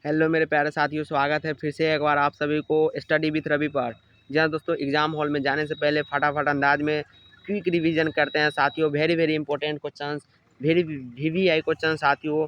Hello मेरे प्यारे साथियों, स्वागत है फिर से एक बार आप सभी को स्टडी विथ रवि पर। जी हाँ दोस्तों, एग्जाम हॉल में जाने से पहले फटाफट अंदाज में क्विक रिवीजन करते हैं साथियों। Very very important questions, very VVI question साथियों।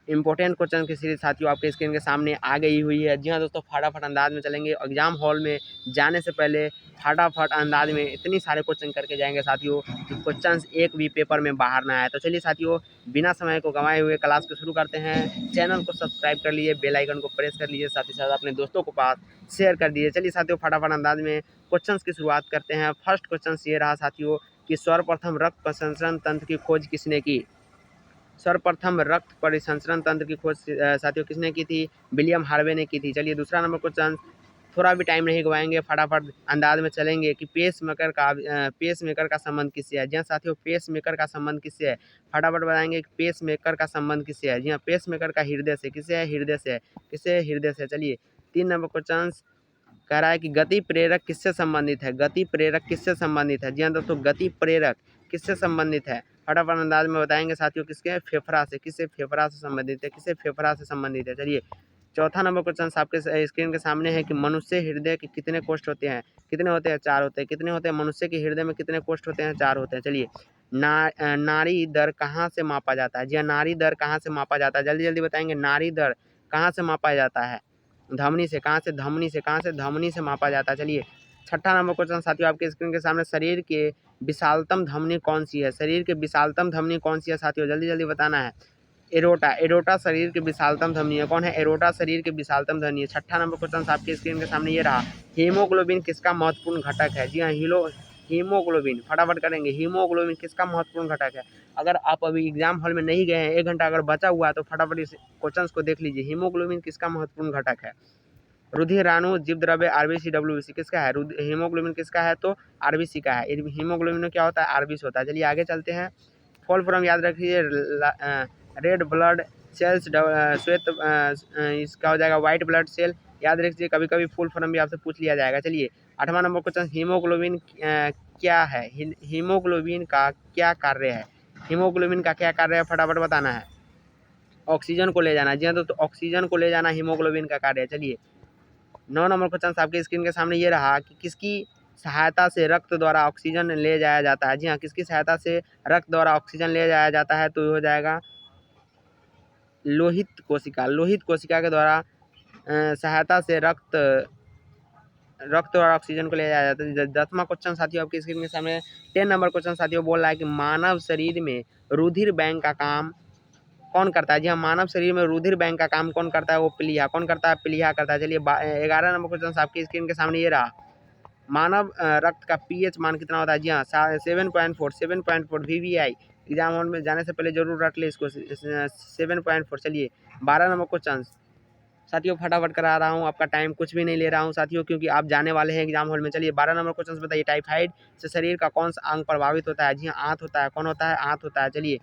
इंपॉर्टेंट क्वेश्चन की सीरीज साथियों आपके स्क्रीन के सामने आ गई हुई है। जी हाँ दोस्तों, फटाफट अंदाज में चलेंगे। एग्जाम हॉल में जाने से पहले फटाफट अंदाज में इतनी सारे क्वेश्चन करके जाएंगे साथियों कि क्वेश्चन एक भी पेपर में बाहर ना आए। तो चलिए साथियों, बिना समय को गंवाए हुए क्लास को शुरू करते हैं। चैनल को सब्सक्राइब कर लीजिए, बेल आइकन को प्रेस कर लीजिए, साथ ही साथ अपने दोस्तों को पास शेयर कर दीजिए। चलिए साथियों, फटाफट अंदाज में क्वेश्चन की शुरुआत करते हैं। फर्स्ट क्वेश्चन ये रहा साथियों कि सर्वप्रथम रक्त प्रसंस्करण तंत्र की खोज किसने की। सर्वप्रथम रक्त परिसंचरण तंत्र की खोज साथियों किसने की थी? विलियम हार्वे ने की थी। चलिए दूसरा नंबर क्वेश्चन, थोड़ा भी टाइम नहीं गवाएंगे, फटाफट अंदाज में चलेंगे कि पेस मेकर का संबंध किससे है। जी हाँ साथियों, पेस मेकर का संबंध किससे है? फटाफट बताएंगे कि पेस मेकर का संबंध किससे है। जी हाँ, पेस मेकर का हृदय से। किससे है? हृदय से। किससे? हृदय से। चलिए तीन नंबर क्वेश्चन कह रहा है कि गति प्रेरक किससे संबंधित है। गति प्रेरक किससे संबंधित है? जी हाँ दोस्तों, गति प्रेरक किससे संबंधित है? फटाफट अंदाज में बताएंगे साथियों, किसके? फेफड़ा से। किससे? फेफड़ा से संबंधित है। किससे? फेफड़ा से संबंधित है। चलिए चौथा नंबर क्वेश्चन आपके स्क्रीन के सामने है कि मनुष्य हृदय के कितने कोष्ठ होते हैं? कितने होते हैं? 4 होते हैं। कितने होते हैं? मनुष्य के हृदय में कितने कोष्ठ होते हैं? 4 होते हैं। चलिए नाड़ी दर कहाँ से मापा जाता है? जी हाँ, नाड़ी दर कहाँ से मापा जाता है? जल्दी जल्दी बताएंगे। नाड़ी दर कहाँ से मापा जाता है? धमनी से। कहाँ से? धमनी से। कहाँ से? धमनी से मापा जाता है। चलिए छठा नंबर क्वेश्चन साथियों आपके स्क्रीन के सामने, शरीर के विशालतम धमनी कौन सी है? शरीर के विशालतम धमनी कौन सी है साथियों? जल्दी जल्दी बताना है। एरोटा। एरोटा शरीर के विशालतम धमनी है। कौन है? एरोटा शरीर के विशालतम धमनी है। छठा नंबर क्वेश्चन आपके स्क्रीन के सामने ये रहा, हीमोग्लोबिन किसका महत्वपूर्ण घटक है? जी हाँ, हीमोग्लोबिन। फटाफट करेंगे, हीमोग्लोबिन किसका महत्वपूर्ण घटक है? अगर आप अभी एग्जाम हॉल में नहीं गए हैं, 1 घंटा अगर बचा हुआ है तो फटाफट इस क्वेश्चन को देख लीजिए। हीमोग्लोबिन किसका महत्वपूर्ण घटक है? रुधिराणु, जीव द्रव्य, आरबीसी, डब्ल्यूबीसी किसका है? हीमोग्लोबिन किसका है? तो आरबीसी का है। हीमोग्लोबिन में क्या होता है? आरबीसी होता है। चलिए आगे चलते हैं। फुल फॉर्म याद रखिए, रेड ब्लड सेल्स, श्वेत इसका हो जाएगा वाइट ब्लड सेल। याद रखिए, कभी कभी फुल फॉर्म भी आपसे पूछ लिया जाएगा। चलिए 8वां नंबर क्वेश्चन, हीमोग्लोबिन क्या है? हीमोग्लोबिन का क्या कार्य है? हीमोग्लोबिन का क्या कार्य है? फटाफट बताना है। ऑक्सीजन को ले जाना। जी हाँ दोस्तों, ऑक्सीजन को ले जाना हीमोग्लोबिन का कार्य है। चलिए 9 नंबर क्वेश्चन आपके स्क्रीन के सामने ये रहा कि किसकी सहायता से रक्त द्वारा ऑक्सीजन ले जाया जाता है? जी हाँ, किसकी सहायता से रक्त द्वारा ऑक्सीजन ले जाया जाता है? तो ये हो जाएगा लोहित कोशिका। लोहित कोशिका के द्वारा सहायता से रक्त और ऑक्सीजन को ले जाया जाता है। 10वां क्वेश्चन साथियों आपकी स्क्रीन के सामने, 10 नंबर क्वेश्चन साथियों बोल रहा है कि मानव शरीर में रुधिर बैंक का काम कौन करता है? जी हाँ, मानव शरीर में रुधिर बैंक का काम कौन करता है? वो प्लीहा। कौन करता है? प्लीहा करता है। चलिए 11 नंबर क्वेश्चन आपकी स्क्रीन के सामने ये रहा, मानव रक्त का पीएच मान कितना होता है? जी हाँ, 7.4 वीवीआई। एग्जाम हॉल में जाने से पहले जरूर रख ले इसको, 7.4। चलिए 12 नंबर क्वेश्चन साथियों, फटाफट करा रहा हूँ, आपका टाइम कुछ भी नहीं ले रहा हूँ साथियों, क्योंकि आप जाने वाले हैं एग्जाम हॉल में। चलिए 12 नंबर क्वेश्चन बताइए, टाइफाइड से शरीर का कौन सा अंग प्रभावित होता है? जी हाँ, आंत होता है। कौन होता है? आंत होता है। चलिए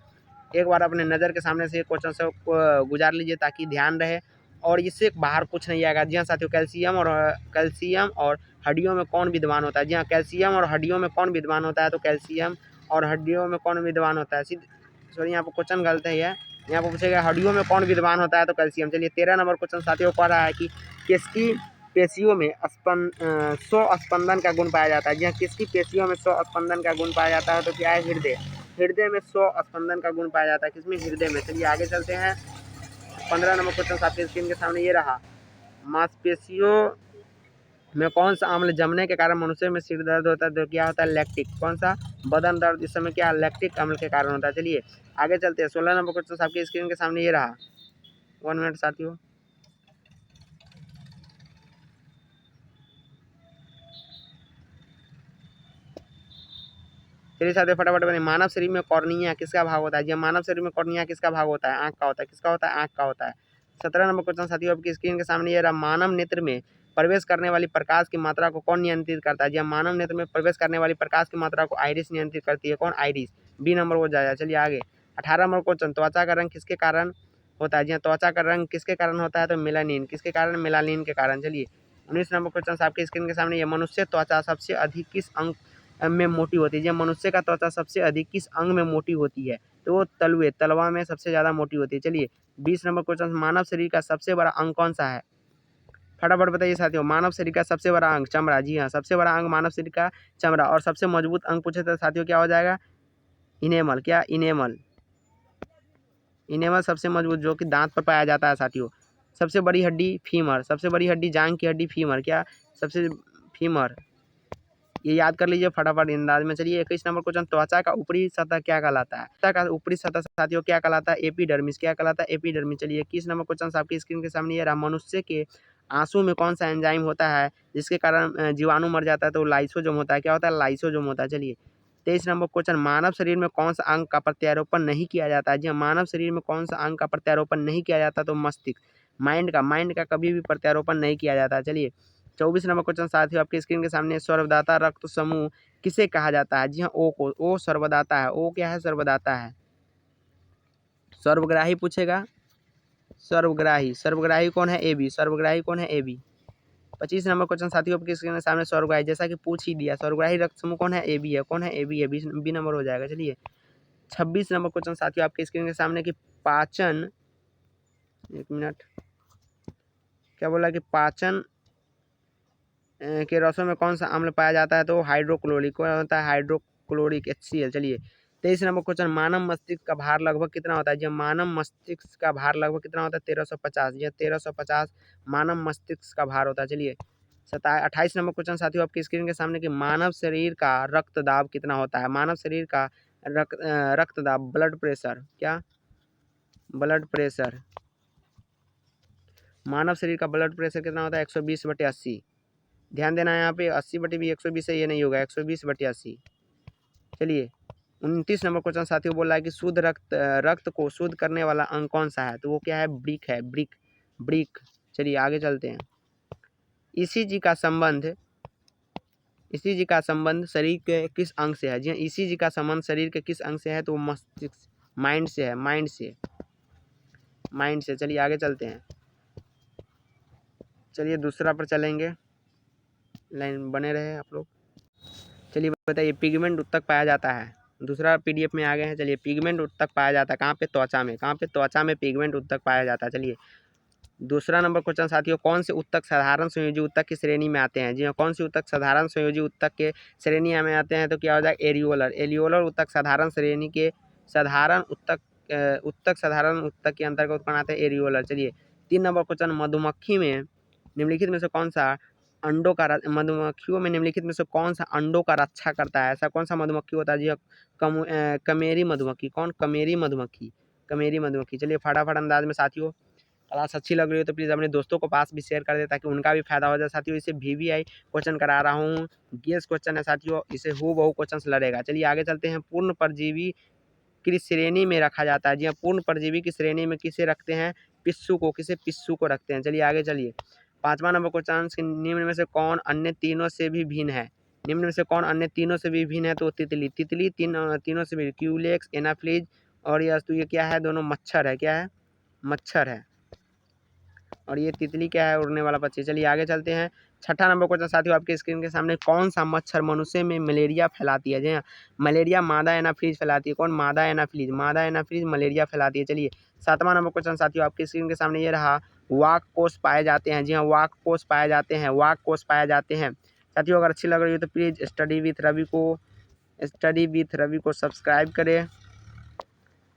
एक बार अपने नज़र के सामने से क्वेश्चन से गुजार लीजिए ताकि ध्यान रहे और इससे बाहर कुछ नहीं आएगा। जी हाँ साथियों, कैल्शियम और हड्डियों में कौन विद्वान होता है? जी हाँ, कैल्शियम और हड्डियों में कौन विद्वान होता है? तो कैल्शियम और हड्डियों में कौन विद्वान होता है? सॉरी, यहाँ पर क्वेश्चन गलत है। यहाँ पर पूछेगा हड्डियों में कौन विद्वान होता है? तो कैल्शियम। चलिए 13 नंबर क्वेश्चन साथियों पढ़ रहा है कि किसकी पेशियों में 100 स्पंदन का गुण पाया जाता है? जी हाँ, किसकी पेशियों में 100 स्पंदन का गुण पाया जाता है? तो क्या है? हृदय। हृदय में 100 स्पंदन का गुण पाया जाता है। किसमें? हृदय में। चलिए आगे चलते हैं। 15 नंबर क्वेश्चन आपके स्क्रीन के सामने ये रहा, मांसपेशियों में कौन सा अम्ल जमने के कारण मनुष्य में सिर दर्द होता है? तो क्या होता है? लैक्टिक। कौन सा? बदन दर्द इस समय क्या? लैक्टिक अम्ल के कारण होता है। चलिए आगे चलते हैं। 16 नंबर क्वेश्चन आपके स्क्रीन के सामने ये रहा, 1 मिनट साथियों। चलिए साथियों फटाफट बने, मानव शरीर में कॉर्निया किसका भाग होता है? जी मानव शरीर में कॉर्निया किसका भाग होता है? आंख का होता है। किसका होता है? आंख का होता है। 17 नंबर क्वेश्चन साथियों आपकी स्क्रीन के सामने ये रहा, मानव नेत्र में प्रवेश करने वाली प्रकाश की मात्रा को कौन नियंत्रित करता है? जी मानव नेत्र में प्रवेश करने वाली प्रकाश की मात्रा को आइरिस नियंत्रित करती है। कौन? आइरिस। बी नंबर हो जाएगा। चलिए आगे 18 नंबर क्वेश्चन, त्वचा का रंग किसके कारण होता है? जी त्वचा का रंग किसके कारण होता है? तो मेलानिन। किसके कारण? मेलानिन के कारण। चलिए 19 नंबर क्वेश्चन आपके स्क्रीन के सामने, ये मनुष्य त्वचा सबसे अधिक किस अंग में मोटी होती है? जब मनुष्य का त्वचा सबसे अधिक किस अंग में मोटी होती है? तो वो तलवे, तलवा में सबसे ज़्यादा मोटी होती है। चलिए 20 नंबर क्वेश्चन, मानव शरीर का सबसे बड़ा अंग कौन सा है? फटाफट बताइए साथियों। मानव शरीर का सबसे बड़ा अंग चमड़ा। जी हाँ, सबसे बड़ा अंग मानव शरीर का चमड़ा। और सबसे मजबूत अंग पूछे तो साथियों क्या हो जाएगा? इनेमल। क्या? इनेमल। इनेमल सबसे मजबूत, जो कि दांत पर पाया जाता है साथियों। सबसे बड़ी हड्डी फीमर। सबसे बड़ी हड्डी जांघ की हड्डी फीमर। क्या? सबसे फीमर। ये याद कर लीजिए फटाफट अंदाज में। चलिए 21 नंबर क्वेश्चन, त्वचा का ऊपरी सतह क्या कहलाता है? त्वचा का ऊपरी सतह साथियों क्या कहलाता है? एपिडर्मिस। क्या कहलाता है? एपिडर्मिस। चलिए 21 नंबर क्वेश्चन आपकी स्क्रीन के सामने ये रहा। मनुष्य के आंसू में कौन सा एंजाइम होता है जिसके कारण जीवाणु मर जाता है? तो लाइसोजोम होता है। क्या होता है? लाइसोजोम होता है। चलिए 23 नंबर क्वेश्चन, मानव शरीर में कौन सा अंग का प्रत्यारोपण नहीं किया जाता है? जी हाँ, मानव शरीर में कौन सा अंग का प्रत्यारोपण नहीं किया जाता? तो मस्तिष्क। माइंड का कभी भी प्रत्यारोपण नहीं किया जाता। चलिए 24 नंबर क्वेश्चन साथियों आपकी स्क्रीन के सामने, सर्वदाता रक्त समूह किसे कहा जाता है? जी हाँ, ओ को। ओ सर्वदाता है। ओ क्या है? सर्वदाता है। सर्वग्राही पूछेगा। सर्वग्राही। सर्वग्राही कौन है? A B. सर्वग्राही कौन है? A B. 25 नंबर क्वेश्चन साथियों आपके स्क्रीन के सामने, सर्वग्राही जैसा कि पूछ ही दिया। सर्वग्राही रक्त समूह कौन है? ए बी है। कौन है? ए बी है। बी नंबर हो जाएगा। चलिए 26 नंबर क्वेश्चन साथियों आपके स्क्रीन के सामने कि पाचन, एक मिनट, क्या बोला कि पाचन के रसों में कौन सा अम्ल पाया जाता है? तो हाइड्रोक्लोरिक। कौन होता है? Hydrochloric, HCl। चलिए 23 नंबर क्वेश्चन, मानव मस्तिष्क का भार लगभग कितना होता है? जब मानव मस्तिष्क का भार लगभग कितना होता है? 1350। यह 1350 मानव मस्तिष्क का भार होता है। चलिए 28 नंबर क्वेश्चन साथियों आपकी स्क्रीन के सामने कि मानव शरीर का रक्तदाब कितना होता है? मानव शरीर का रक्तदाब, ब्लड प्रेशर। क्या? Blood pressure. मानव शरीर का ब्लड प्रेशर कितना होता है? 120/80। ध्यान देना है यहाँ पे, 80/20 120 है, ये नहीं होगा, 120/80। चलिए 29 नंबर क्वेश्चन साथियों बोल रहा है कि शुद्ध रक्त को शुद्ध करने वाला अंग कौन सा है? तो वो क्या है? ब्रिक है। ब्रिक। ब्रिक। चलिए आगे चलते हैं। ईसीजी का संबंध, ईसीजी का संबंध शरीर के किस अंग से है? जी हाँ, ईसीजी का संबंध शरीर के किस अंग से है? तो वो मस्तिष्क, माइंड से है। माइंड से। माइंड से। चलिए आगे चलते हैं। चलिए दूसरा पर चलेंगे, लाइन बने रहे आप लोग। चलिए बताइए, पिगमेंट उत्तक पाया जाता है। दूसरा PDF में आ गए हैं। चलिए पिगमेंट उत्तक पाया जाता है कहाँ पे? त्वचा में। कहाँ पे? त्वचा में पिगमेंट उत्तक पाया जाता है। चलिए दूसरा नंबर क्वेश्चन साथियों, कौन से उत्तक साधारण संयोजी उत्तक की श्रेणी में आते हैं? जी हाँ, कौन से उत्तक साधारण संयोजी उत्तक के श्रेणी में आते हैं? तो क्या हो जाएगा? एरियोलर। एरियोलर उत्तक साधारण श्रेणी के साधारण उत्तक साधारण उत्तक के अंतर्गत कौन आते हैं? एरियोलर। चलिए 3 नंबर क्वेश्चन, मधुमक्खी में निम्नलिखित में से कौन सा अंडों का मधुमक्खियों में निम्नलिखित में से कौन सा अंडों का रक्षा करता है? ऐसा कौन सा मधुमक्खी होता है? जी कमेरी मधुमक्खी। कौन? कमेरी मधुमक्खी। कमेरी मधुमक्खी। चलिए फटाफट अंदाज में साथियों, क्लास अच्छी लग रही हो तो प्लीज़ अपने दोस्तों को पास भी शेयर कर दे ताकि उनका भी फायदा हो जाए साथियों। इसे VVI क्वेश्चन करा रहा हूँ, गेस क्वेश्चन है साथियों, इसे हूबहू क्वेश्चन लड़ेगा। चलिए आगे चलते हैं। पूर्ण परजीवी किस श्रेणी में रखा जाता है? जी हाँ, पूर्ण परजीवी की श्रेणी में किसे रखते हैं? पिस्सू को। किसे? पिस्सू को रखते हैं। चलिए आगे चलिए। 5वां नंबर क्वेश्चन, निम्न में से कौन अन्य तीनों से भी भिन्न है? निम्न में से कौन अन्य तीनों से भी भिन्न है? तो तितली। तितली तीनों से भी, क्यूलेक्स, एनाफ्लीज और ये क्या है? दोनों मच्छर है। क्या है? मच्छर है। और ये तितली क्या है? उड़ने वाला पक्षी। चलिए आगे चलते हैं। 6ठा नंबर क्वेश्चन साथियों आपके स्क्रीन के सामने, कौन सा मच्छर मनुष्य में मलेरिया फैलाती है? जी हाँ, मलेरिया मादा एनाफ्लीज फैलाती है। कौन? मादा एनाफ्लीज। मादा एनाफ्लीज मलेरिया फैलाती है। चलिए 7वां नंबर क्वेश्चन साथियों आपके स्क्रीन के सामने ये रहा, वाक कोष पाए जाते हैं। जी हाँ, वाक कोष पाए जाते हैं। वाक कोष पाए जाते हैं साथियों। अगर अच्छी लग रही हो तो प्लीज़ स्टडी विथ रवि को सब्सक्राइब करें,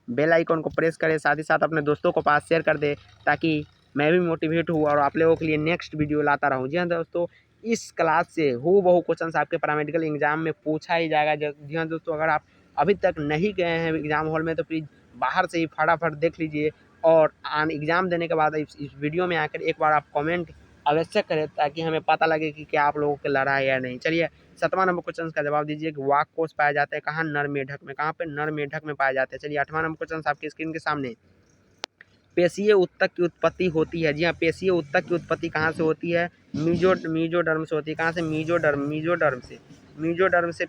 बेल आइकन को प्रेस करें, साथ ही साथ अपने दोस्तों को पास शेयर कर दे ताकि मैं भी मोटिवेट हूँ और आप लोगों के लिए नेक्स्ट वीडियो लाता रहूँ। जी हाँ दोस्तों, इस क्लास से हूबहू क्वेश्चन आपके पैरामेडिकल एग्जाम में पूछा ही जाएगा। जी हाँ दोस्तों, अगर आप अभी तक नहीं गए हैं एग्जाम हॉल में तो प्लीज़ बाहर से ही फटाफट देख लीजिए और एग्ज़ाम देने के बाद इस वीडियो में आकर एक बार आप कमेंट अवश्य करें ताकि हमें पता लगे कि क्या आप लोगों को लड़ा है या नहीं। चलिए 7वां नंबर क्वेश्चन का जवाब दीजिए कि वाक कोष पाया जाता है कहाँ? नर मेढक में। कहाँ पे? नर मेढक में पाया जाता है। चलिए 8वां नंबर क्वेश्चन आपकी स्क्रीन के सामने, पेशीय ऊतक की उत्पत्ति होती है। जी हाँ, पेशीय ऊतक की उत्पत्ति कहाँ से होती है? मीजोडर्म से होती है। कहाँ से? मीजोडर्म से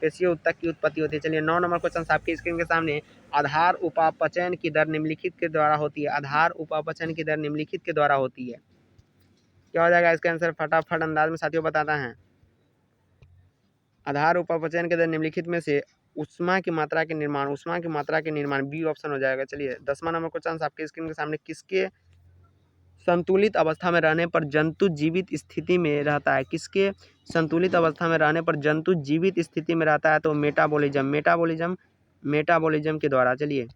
पेशीय ऊतक की उत्पत्ति होती है। चलिए 9 नंबर क्वेश्चन आपकी स्क्रीन के सामने, आधार उपापचयन की दर निम्नलिखित के द्वारा होती है। आधार उपापचयन की दर निम्नलिखित के द्वारा होती है। क्या हो जाएगा इसका आंसर? फटाफट अंदाज में साथियों बताता है। आधार उपापचयन के दर निम्नलिखित में से ऊष्मा की मात्रा के निर्माण, ऊष्मा की मात्रा के निर्माण, बी ऑप्शन हो जाएगा। चलिए 10वां नंबर क्वेश्चन आपके स्क्रीन के सामने, किसके संतुलित अवस्था में रहने पर जंतु जीवित स्थिति में रहता है? किसके संतुलित अवस्था में रहने पर जंतु जीवित स्थिति में रहता है? तो मेटाबॉलिज्म के द्वारा। चलिए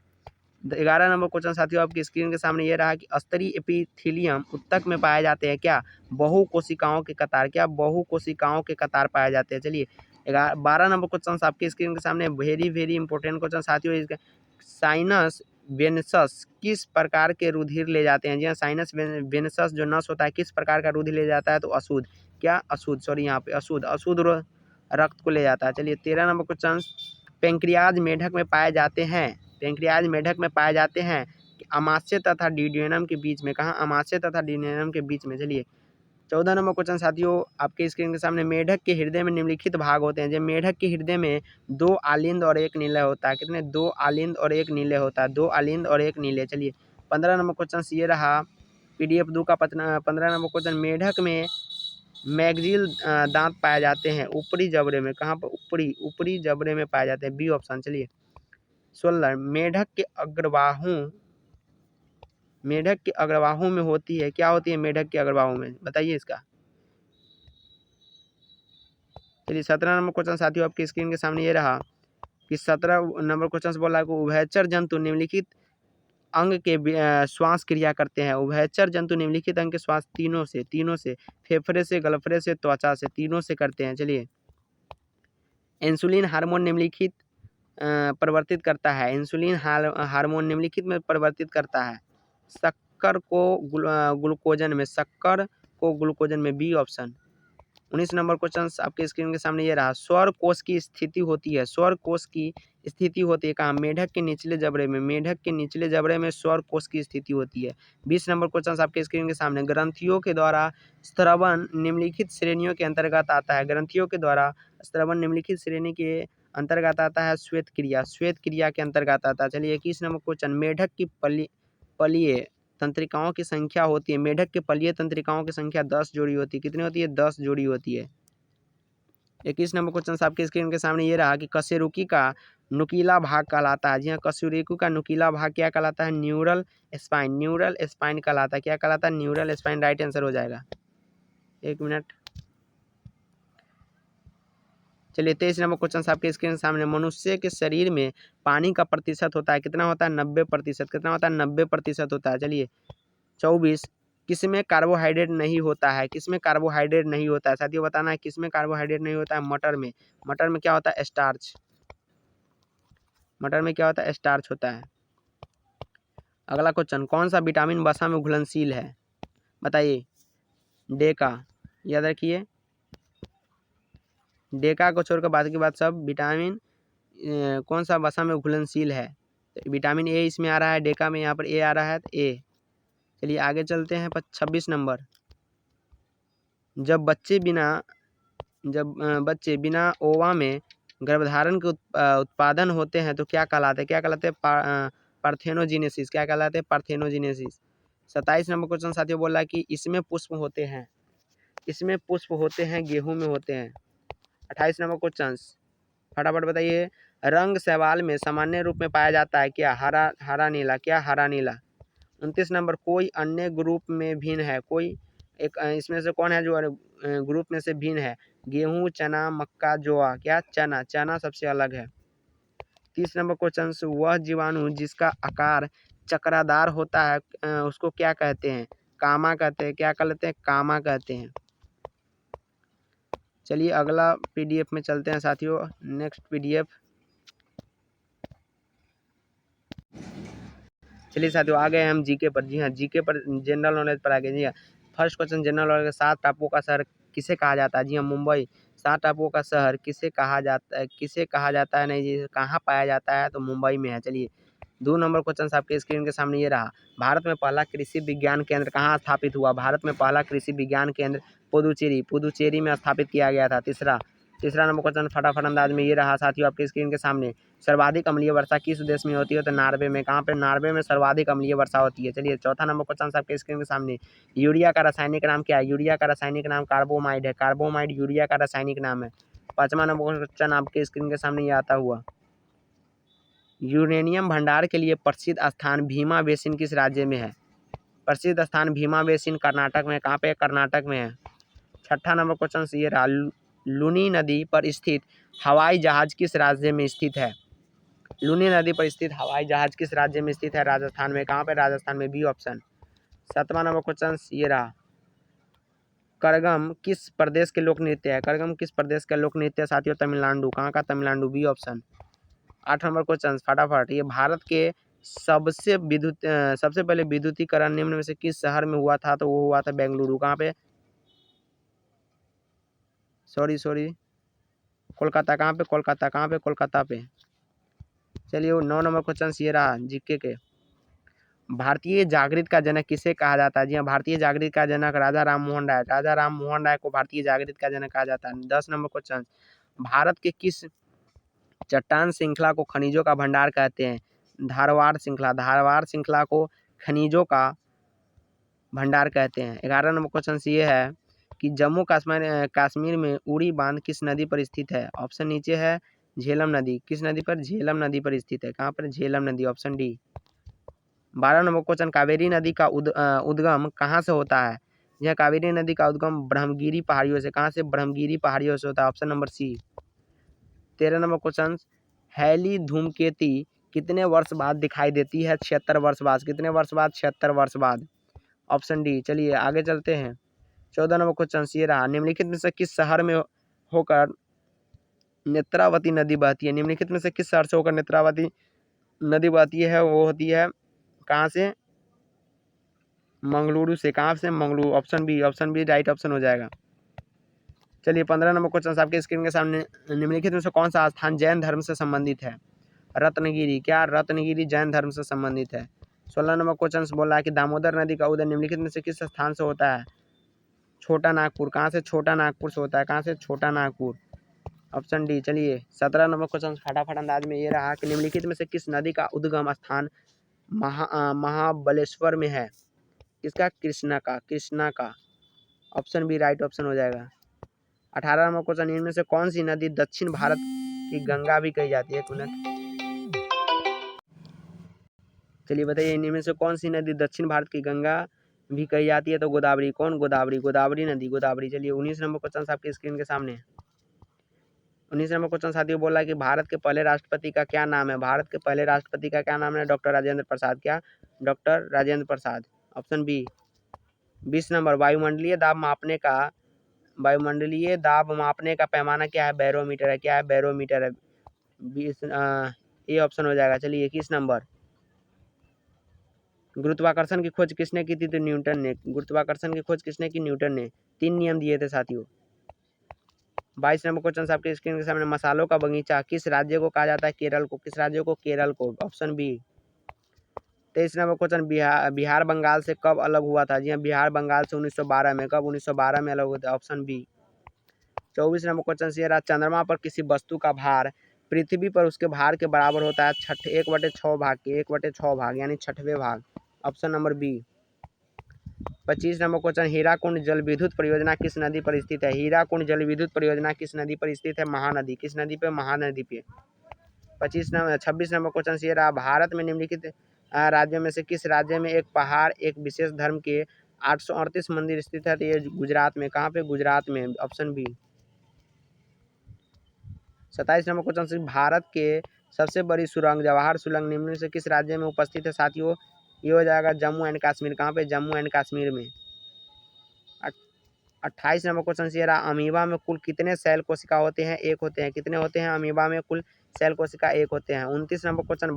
11 नंबर क्वेश्चन साथियों आपकी स्क्रीन के सामने ये रहा कि स्तरीय एपिथेलियम ऊतक में पाए जाते हैं क्या? बहु कोशिकाओं के कतार। क्या बहु कोशिकाओं के कतार पाए जाते हैं? चलिए 12 नंबर क्वेश्चन आपके स्क्रीन के सामने, वेरी वेरी इंपॉर्टेंट क्वेश्चन साथियों। इसका साइनस वेनसस किस प्रकार के रुधिर ले जाते हैं? जी हाँ, साइनस वेनसस जो नस होता है किस प्रकार का रुधिर ले जाता है? तो अशुद्ध, क्या अशुद्ध, सॉरी यहाँ पे अशुद्ध रक्त को ले जाता है। चलिए 13 नंबर क्वेश्चन, पेंक्रियाज मेढक में पाए जाते हैं, पेंक्रियाज मेढक में पाए जाते हैं अमाशय तथा ड्यूडेनम के बीच में। कहाँ? अमाशय तथा ड्यूडेनम के बीच में। चलिए 14 नंबर क्वेश्चन साथियों आपके स्क्रीन के सामने, मेढक के हृदय में निम्नलिखित भाग होते हैं। जब मेढक के हृदय में 2 आलिंद और 1 नीले होता है। कितने? 2 आलिंद और 1 नीले होता है, 2 आलिंद और 1 नीले। चलिए 15 नंबर क्वेश्चन ये रहा, PDF 2 का 15 नंबर क्वेश्चन, मेढक में मैगजील दांत पाए जाते हैं ऊपरी जबड़े में। कहाँ पर? ऊपरी जबड़े में पाए जाते हैं, बी ऑप्शन। चलिए 16, मेढक के अग्रबाहु में होती है, क्या होती है मेढक के अग्रबाहु में? बताइए इसका। चलिए 17 नंबर क्वेश्चन साथियों आपकी स्क्रीन के सामने ये रहा कि 17 नंबर क्वेश्चन बोला है कि उभयचर जंतु निम्नलिखित अंग के श्वास क्रिया करते हैं। उभयचर जंतु निम्नलिखित अंग के श्वास तीनों से, फेफड़े से, गलफड़े से, त्वचा से, तीनों से करते हैं। चलिए इंसुलिन हार्मोन निम्नलिखित परिवर्तित करता है, इंसुलिन हार्मोन निम्नलिखित में परिवर्तित करता है। शक्कर को ग्लूकोजन में, बी ऑप्शन। 19 नंबर क्वेश्चन आपके स्क्रीन के सामने ये रहा, स्वर कोश की स्थिति होती है, स्वर कोश की स्थिति होती है कहाँ? मेढक के निचले जबड़े में, मेढक के निचले जबड़े में स्वर कोश की स्थिति होती है। 20 नंबर क्वेश्चन आपके स्क्रीन के सामने, ग्रंथियों के द्वारा स्त्रवन निम्नलिखित श्रेणियों के अंतर्गत आता है। ग्रंथियों के द्वारा स्त्रवन निम्नलिखित श्रेणी के अंतर्गत आता है। श्वेत क्रिया के अंतर्गत आता है। चलिए 21 नंबर क्वेश्चन, मेढक की पलीय तंत्रिकाओं की संख्या होती है, मेढक के पलीय तंत्रिकाओं की संख्या 10 जोड़ी होती है। कितनी होती है? 10 जोड़ी होती है। 21 नंबर क्वेश्चन आपके स्क्रीन के सामने ये रहा कि कशेरुकी का नुकीला भाग कहलाता है। जी हाँ, कशेरुकी का नुकीला भाग क्या कहलाता है? न्यूरल स्पाइन कहलाता है। क्या कहलाता है? न्यूरल स्पाइन, राइट आंसर हो जाएगा। 1 मिनट। चलिए 23 नंबर क्वेश्चन आपके स्क्रीन के सामने, मनुष्य के शरीर में पानी का प्रतिशत होता है, कितना होता है? 90%। कितना होता है? 90% होता है। चलिए 24, किसमें कार्बोहाइड्रेट नहीं होता है? किसमें कार्बोहाइड्रेट नहीं होता है साथियों? बताना है किसमें कार्बोहाइड्रेट नहीं होता है? मटर में। मटर में क्या होता है? स्टार्च। मटर में क्या होता है? स्टार्च होता है। अगला क्वेश्चन, कौन सा विटामिन वसा में घुलनशील है? बताइए। डेका, याद रखिए, डेका को छोड़कर बाकी की बात सब विटामिन कौन सा वसा में घुलनशील है? तो विटामिन ए इसमें आ रहा है, डेका में यहाँ पर ए आ रहा है, तो ए। चलिए आगे चलते हैं 26 नंबर, जब बच्चे बिना ओवा में गर्भधारण के उत्पादन होते हैं तो क्या कहलाते हैं? क्या कहलाते हैं? पार्थेनोजेनेसिस। क्या कहलाते हैं? पार्थेनोजेनेसिस। 27 नंबर क्वेश्चन साथियों बोला है कि इसमें पुष्प होते हैं, इसमें पुष्प होते हैं, गेहूं में होते हैं। 28 नंबर क्वेश्चन फटाफट बताइए, रंग शैवाल में सामान्य रूप में पाया जाता है क्या? हरा नीला। क्या? हरा नीला। 29 नंबर, कोई अन्य ग्रुप में भिन्न है, कोई एक इसमें से कौन है जो ग्रुप में से भिन्न है? गेहूं, चना, मक्का, जोआ। क्या? चना। चना सबसे अलग है। 30 नंबर क्वेश्चन, वह जीवाणु जिसका आकार चक्राकार होता है उसको क्या कहते हैं? कामा कहते हैं। क्या कहते हैं? कामा कहते हैं। चलिए अगला PDF में चलते हैं साथियों, नेक्स्ट PDF। चलिए साथियों आ गए हम जीके पर। जी हाँ, जीके पर जनरल नॉलेज पर आ गए। जी हाँ, फर्स्ट क्वेश्चन जनरल नॉलेज, 7 टापुओं का शहर किसे कहा जाता है? जी हाँ, मुंबई। 7 टापुओं का शहर किसे कहा जाता है? किसे कहा जाता है नहीं जी, कहाँ पाया जाता है? तो मुंबई में है। चलिए 2 नंबर क्वेश्चन आपके स्क्रीन के सामने ये रहा, भारत में पहला कृषि विज्ञान केंद्र कहाँ स्थापित हुआ? भारत में पहला कृषि विज्ञान केंद्र पुदुचेरी में स्थापित किया गया था। तीसरा नंबर क्वेश्चन फटाफट अंदाज में ये रहा साथियों आपके स्क्रीन के सामने, सर्वाधिक अम्लीय वर्षा किस देश में होती है? तो नॉर्वे में। कहाँ पे? नॉर्वे में सर्वाधिक अम्लीय वर्षा होती है। चलिए चौथा नंबर क्वेश्चन आपके स्क्रीन के सामने, यूरिया का रासायनिक नाम क्या है? यूरिया का रासायनिक नाम कार्बोमाइड है। कार्बोमाइड यूरिया का रासायनिक नाम है। 5वां नंबर क्वेश्चन आपके स्क्रीन के सामने ये आता हुआ, यूरेनियम भंडार के लिए प्रसिद्ध स्थान भीमा बेसिन किस राज्य में है? प्रसिद्ध स्थान भीमा बेसिन कर्नाटक में। कहाँ पे? कर्नाटक में है। छठा नंबर क्वेश्चन ये रहा, लूनी नदी पर स्थित हवाई जहाज किस राज्य में स्थित है? लूनी नदी पर स्थित हवाई जहाज किस राज्य में स्थित है? राजस्थान में। कहाँ पे? राजस्थान में, बी ऑप्शन। 7वां नंबर क्वेश्चन ये रहा, करगम किस प्रदेश के लोक नृत्य है? करगम किस प्रदेश का लोक नृत्य है साथियों? तमिलनाडु। कहाँ का? Tamil Nadu, B option. 8 number question फटाफट, ये भारत के सबसे पहले विद्युतीकरण निम्न में से किस शहर में हुआ था? तो वो हुआ था बेंगलुरु। कहाँ पे? सॉरी कोलकाता। कहाँ पे? कोलकाता। कहाँ पे? कोलकाता पे। चलिए 9 नंबर क्वेश्चन ये रहा जीके के, भारतीय जागृत का जनक किसे कहा जाता है? जी हाँ, भारतीय जागृत का जनक राजा राम मोहन राय। राजा राम मोहन राय को भारतीय जागृत का जनक कहा जाता है। 10 नंबर क्वेश्चन, भारत के किस चट्टान श्रृंखला को खनिजों का भंडार कहते हैं? धारवाड़ श्रृंखला। धारवाड़ श्रृंखला को खनिजों का भंडार कहते हैं। 11 नंबर क्वेश्चन ये है कि जम्मू कश्मीर में उड़ी बांध किस नदी पर स्थित है? ऑप्शन नीचे है, झेलम नदी। किस नदी पर? झेलम नदी पर स्थित है। कहाँ पर? झेलम नदी, option D. 12 number question, Kaveri नदी का उद्गम कहाँ से होता है? यह कावेरी नदी का उद्गम ब्रह्मगिरी पहाड़ियों से। कहाँ से? ब्रह्मगिरी पहाड़ियों से होता है, option number C. 13 number question, Halley धूमकेतु कितने वर्ष बाद दिखाई देती है? 76 वर्ष बाद। कितने वर्ष बाद? 76 वर्ष बाद, ऑप्शन डी। चलिए आगे चलते हैं। 14 नंबर क्वेश्चन ये रहा, निम्नलिखित में से किस शहर में होकर नेत्रावती नदी बहती है? निम्नलिखित में से किस शहर से होकर नेत्रावती नदी बहती है? वो होती है कहाँ से? मंगलुरु से। कहाँ से? Mangaluru, option B. Option B right option हो जाएगा। चलिए 15 नंबर क्वेश्चन आपके स्क्रीन के सामने, निम्नलिखित में से कौन सा स्थान जैन धर्म से संबंधित है? रत्नगिरी। क्या? रत्नगिरी जैन धर्म से संबंधित है। 16 नंबर क्वेश्चन बोल रहा है कि दामोदर नदी का उदय निम्नलिखित में से किस स्थान से होता है? छोटा नागपुर। कहाँ से? छोटा नागपुर से होता है। कहाँ से? छोटा नागपुर, ऑप्शन डी। चलिए 17 नंबर क्वेश्चन फटाफट अंदाज में ये रहा कि निम्नलिखित में से किस नदी का उद्गम स्थान महाबलेश्वर में है? किसका? कृष्णा का। कृष्णा का, ऑप्शन बी राइट ऑप्शन हो जाएगा। 18 नंबर क्वेश्चन, इनमें से कौन सी नदी दक्षिण भारत की गंगा भी कही जाती है? एक मिनट, चलिए बताइए, इनमें से कौन सी नदी दक्षिण भारत की गंगा भी कही जाती है? तो गोदावरी। कौन? गोदावरी। गोदावरी नदी, गोदावरी। चलिए 19 नंबर क्वेश्चन आपके स्क्रीन के सामने। 19 नंबर क्वेश्चन साथियों बोला है कि भारत के पहले राष्ट्रपति का क्या नाम है? भारत के पहले राष्ट्रपति का क्या नाम है? डॉक्टर राजेंद्र प्रसाद। क्या? Doctor Rajendra Prasad, option B. 20 number, वायुमंडलीय दाब मापने का पैमाना क्या है? बैरोमीटर है। क्या है? बैरोमीटर है। 20 ए ऑप्शन हो जाएगा। चलिए 21 नंबर, गुरुत्वाकर्षण की खोज किसने की थी? तो न्यूटन ने। गुरुत्वाकर्षण की खोज किसने की? न्यूटन ने। 3 नियम दिए थे साथियों। 22 नंबर क्वेश्चन आपके स्क्रीन के सामने, मसालों का बगीचा किस राज्य को कहा जाता है? केरल को। किस राज्य को? केरल को, option B. 23 number question, Bihar Bengal से कब अलग हुआ था? जी हाँ, बिहार बंगाल से 1912 में। कब? 1912 में अलग हुआ था, ऑप्शन बी। 24 नंबर क्वेश्चन ये रहा, चंद्रमा पर किसी वस्तु का भार पृथ्वी पर उसके भार के बराबर होता है 1/6 भाग के। 1/6 भाग यानी 6वें भाग, option number B. 25 number question, Hirakud जल विद्युत परियोजना किस नदी पर स्थित है? हीराकुंड जल विद्युत परियोजना किस नदी पर स्थित है? महानदी। किस नदी पे? महानदी पे। 26 नंबर क्वेश्चन ये रहा, भारत में निम्नलिखित राज्यों में से किस राज्य में एक पहाड़ एक विशेष धर्म के 838 मंदिर स्थित है? तो ये गुजरात में। कहाँ पे? गुजरात में, option B. 27 number question, Bharat के सबसे बड़ी सुरंग जवाहर सुरंग निम्न में से किस राज्य में उपस्थित है साथियों? ये हो जाएगा जम्मू एंड कश्मीर। कहाँ पे? जम्मू एंड कश्मीर में। 28 नंबर क्वेश्चन ये रहा, अमीबा में कुल कितने सेल कोशिका होते हैं? 1 होते हैं। कितने होते हैं अमीबा में? कुल सेल कोशिका 1 होते हैं। 29 नंबर क्वेश्चन,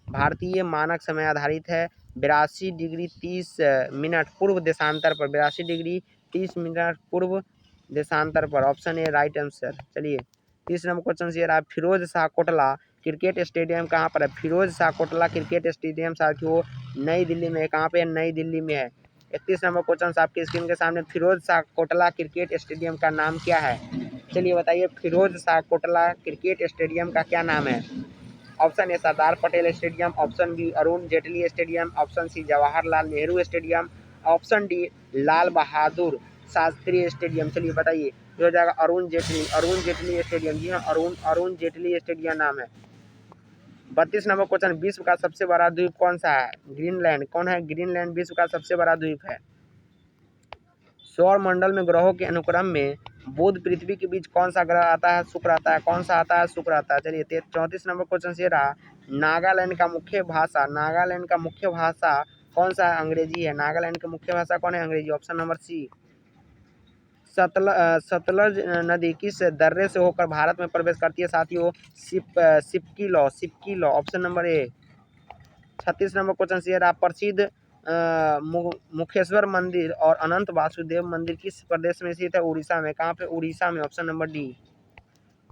भारतीय मानक समय आधारित है 82 डिग्री 30 मिनट पूर्व देशांतर पर। 82 डिग्री 30 मिनट पूर्व देशांतर पर, ऑप्शन ए राइट आंसर। चलिए 30 नंबर क्वेश्चन ये रहा, फिरोज शाह कोटला क्रिकेट स्टेडियम कहाँ पर है? फिरोज शाह कोटला क्रिकेट स्टेडियम साथियों नई दिल्ली में है। कहाँ पे? नई दिल्ली में है। 31 नंबर क्वेश्चन आपकी स्क्रीन के सामने, फिरोज शाह कोटला क्रिकेट स्टेडियम का नाम क्या है? चलिए बताइए, फिरोज शाह कोटला क्रिकेट स्टेडियम का क्या नाम है? Option A Sardar Patel stadium, option B Arun Jaitley stadium, option C Jawaharlal Nehru stadium, option D Lal Bahadur Shastri stadium. चलिए बताइए, ये हो जाएगा अरुण जेटली स्टेडियम। जी हाँ, अरुण जेटली स्टेडियम नाम है। 32 नंबर क्वेश्चन, विश्व का सबसे बड़ा द्वीप कौन सा है? ग्रीनलैंड। कौन है? ग्रीनलैंड विश्व का सबसे बड़ा द्वीप है। सौर मंडल में ग्रहों के अनुक्रम में बुध पृथ्वी के बीच कौन सा ग्रह आता है? शुक्र आता है। कौन सा आता है? शुक्र आता है। चलिए 34 नंबर क्वेश्चन ये रहा, नागालैंड का मुख्य भाषा, नागालैंड का मुख्य भाषा कौन सा है? अंग्रेजी है। नागालैंड की मुख्य भाषा कौन है? अंग्रेजी। ऑप्शन नंबर सी। सतलज नदी किस दर्रे से होकर भारत में प्रवेश करती है साथियों? सिपकी law. Option number A. 36 number question ये रहा, प्रसिद्ध मुखेश्वर मंदिर और अनंत वासुदेव मंदिर किस प्रदेश में स्थित है? उड़ीसा में। कहाँ पे? उड़ीसा में। Option number D.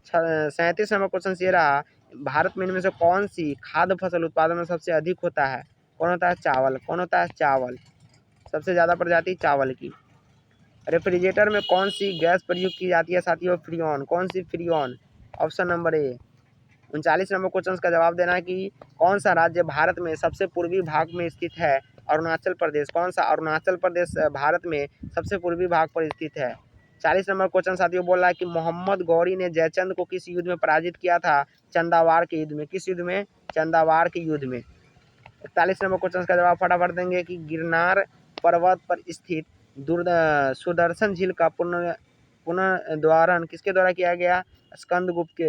37 number question ये रहा, भारत में इनमें से कौन सी खाद्य फसल उत्पादन में सबसे अधिक होता है? कौन होता है? चावल। कौन होता है? चावल। सबसे ज़्यादा प्रजाति चावल की। रेफ्रिजरेटर में कौन सी गैस प्रयुक्त की जाती है साथियों? फ्रीऑन। कौन सी? Freon. Option number A. 39 number question का जवाब देना है कि कौन सा राज्य भारत में सबसे पूर्वी भाग में स्थित है? अरुणाचल प्रदेश। कौन सा? अरुणाचल प्रदेश भारत में सबसे पूर्वी भाग पर स्थित है। 40 नंबर क्वेश्चन साथियों बोल रहा है कि मोहम्मद गौरी ने जयचंद को किस युद्ध में पराजित किया था? चंदावार के युद्ध में। किस युद्ध में? चंदावार के युद्ध में। 41 नंबर क्वेश्चन का जवाब फटाफट देंगे कि गिरनार पर्वत पर स्थित सुदर्शन झील का पुनर्द्वारण किसके द्वारा किया गया? स्कंदगुप्त।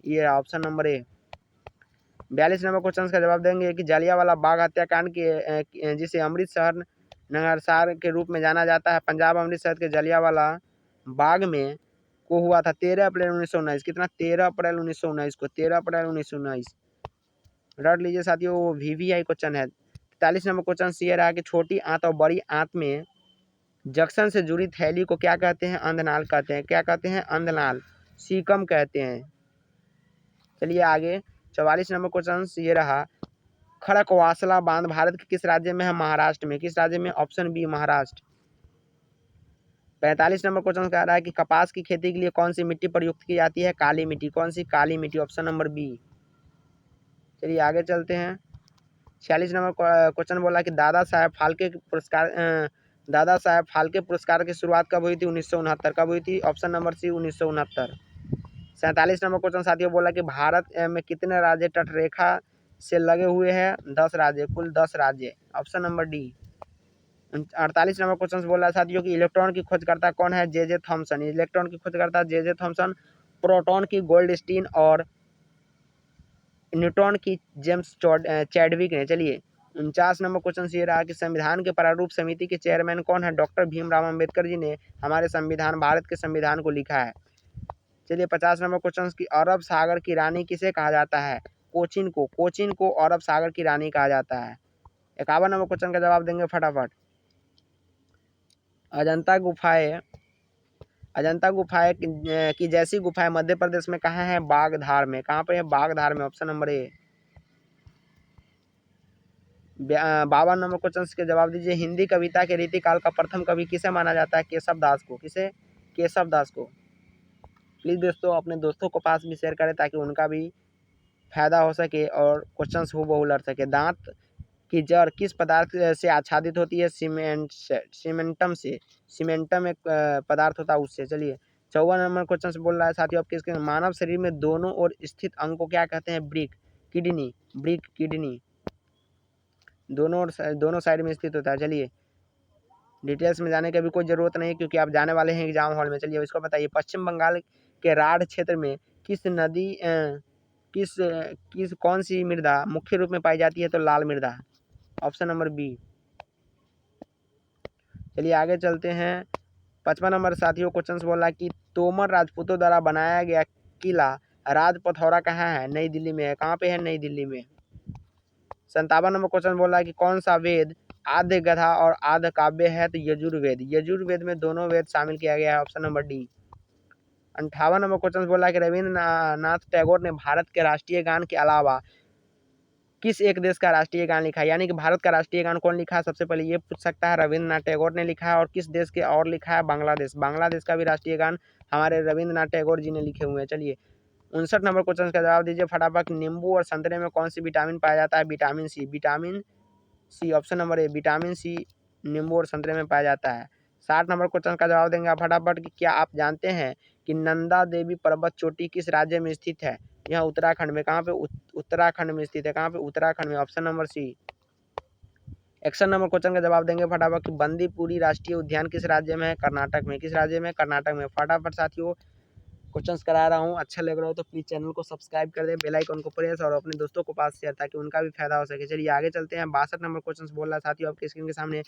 ये ऑप्शन नंबर ए। 42 नंबर क्वेश्चन का जवाब देंगे कि जलियांवाला बाग हत्याकांड के जिसे अमृतसर नरसार के रूप में जाना जाता है, पंजाब अमृतसर के जलियांवाला बाग में को हुआ था 13 अप्रैल 1919। कितना? 13 अप्रैल 1919 को। 13 अप्रैल 1919 रट लीजिए साथियों, वो VVI क्वेश्चन है। 43 नंबर क्वेश्चन ये रहा कि छोटी आंत और बड़ी आंत में जंक्शन से जुड़ी थैली को क्या कहते हैं? अंधनाल कहते हैं। क्या कहते हैं? अंधनाल। सीकम कहते हैं। चलिए आगे 44 नंबर क्वेश्चन ये रहा, खड़कवासला बांध भारत के किस राज्य में है? महाराष्ट्र में। किस राज्य में? Option B, Maharashtra. 45 number question कह रहा है कि कपास की खेती के लिए कौन सी मिट्टी प्रयुक्त की जाती है? काली मिट्टी। कौन सी? काली मिट्टी। Option number B. चलिए आगे चलते हैं। 46 नंबर क्वेश्चन बोला कि दादा साहब फाल्के पुरस्कार की शुरुआत कब हुई थी? 1969। कब हुई थी? Option number C, 1969। 47 number question साथियों बोला कि भारत में कितने राज्य तटरेखा से लगे हुए हैं? 10 राज्य। कुल 10 राज्य। Option number D. 48 number question बोला साथियों कि इलेक्ट्रॉन की खोजकर्ता कौन है? J Thomson. इलेक्ट्रॉन की खोजकर्ता जे थॉमसन। प्रोटॉन की गोल्डस्टीन और न्यूट्रॉन की जेम्स चैडविक ने। चलिए 49 नंबर क्वेश्चन ये रहा कि संविधान के प्रारूप समिति के चेयरमैन कौन है? डॉक्टर भीमराव अंबेडकर जी ने हमारे संविधान, भारत के संविधान को लिखा है। चलिए 50 नंबर क्वेश्चन की अरब सागर की रानी किसे कहा जाता है? कोचिन को। कोचिन को अरब सागर की रानी कहा जाता है। 51 नंबर क्वेश्चन का जवाब देंगे फटाफट। अजंता गुफाएं की जैसी गुफाएं मध्य प्रदेश में कहाँ है? बागधार में। कहाँ पे है? बागधार में। ऑप्शन नंबर ए। 52 नंबर क्वेश्चन के जवाब दीजिए। हिंदी कविता के रीतिकाल का प्रथम कवि किसे माना जाता है? केशव दास को। किसे? केशव दास को। प्लीज़ दोस्तों अपने दोस्तों को पास भी शेयर करें ताकि उनका भी फायदा हो सके और क्वेश्चन हूबहू लड़ सके। दांत की जड़ किस पदार्थ से आच्छादित होती है? सीमेंटम से। सीमेंटम एक पदार्थ होता है उससे। चलिए 54 नंबर क्वेश्चन से बोल रहा है साथियों आप किसके? मानव शरीर में दोनों ओर स्थित अंग को क्या कहते हैं? ब्रिक। किडनी। Brick kidney. दोनों साइड में स्थित होता है। चलिए डिटेल्स में जाने की अभी कोई ज़रूरत नहीं क्योंकि आप जाने वाले हैं एग्जाम हॉल में। चलिए इसको बताइए, पश्चिम बंगाल के राढ़ क्षेत्र में किस नदी किस कौन सी मृदा मुख्य रूप में पाई जाती है? तो लाल मृदा। Option number B. चलिए आगे चलते हैं। 55 नंबर साथियों क्वेश्चन बोल रहा है कि तोमर राजपूतों द्वारा बनाया गया किला राजपथौरा कहाँ है? नई दिल्ली में है। कहाँ पे है? नई दिल्ली में। 57 नंबर क्वेश्चन बोल रहा है कि कौन सा वेद आद्य गधा और आद्य काव्य है? तो यजुर्वेद। यजुर्वेद में दोनों वेद शामिल किया गया है। Option number D. 58 number question बोला कि रविन्द्रनाथ टैगोर ने भारत के राष्ट्रीय गान के अलावा किस एक देश का राष्ट्रीय गान लिखा है? यानी कि भारत का राष्ट्रीय गान कौन लिखा है? सबसे पहले ये पूछ सकता है। रविन्द्रनाथ टैगोर ने लिखा है। और किस देश के और लिखा है? बांग्लादेश। बांग्लादेश का भी राष्ट्रीय गान हमारे रविन्द्रनाथ टैगोर जी ने लिखे हुए हैं। चलिए 59 नंबर क्वेश्चन का जवाब दीजिए फटाफट। नींबू और संतरे में कौन सी विटामिन पाया जाता है? Vitamin C. Vitamin C. Option number A. Vitamin C नींबू और संतरे में पाया जाता है। 60 नंबर क्वेश्चन का जवाब देंगे आप फटाफट कि क्या आप जानते हैं कि नंदा देवी पर्वत चोटी किस राज्य में स्थित है? यहाँ उत्तराखंड में, कहाँ पे उत्तराखंड में स्थित है, कहाँ पे उत्तराखंड में, option number C. 61 number question का जवाब देंगे फटाफट कि बंदीपुरी राष्ट्रीय उद्यान किस राज्य में है, कर्नाटक में, किस राज्य में, कर्नाटक में। फटाफट साथियों क्वेश्चंस करा रहा हूँ, अच्छा लग रहा हो तो प्लीज चैनल को सब्सक्राइब कर दें, बेल आइकन को प्रेस और अपने दोस्तों को पास शेयर ताकि उनका भी फायदा हो सके। चलिए आगे चलते हैं। 62 नंबर क्वेश्चन बोल रहा है साथियों आपके स्क्रीन के सामने,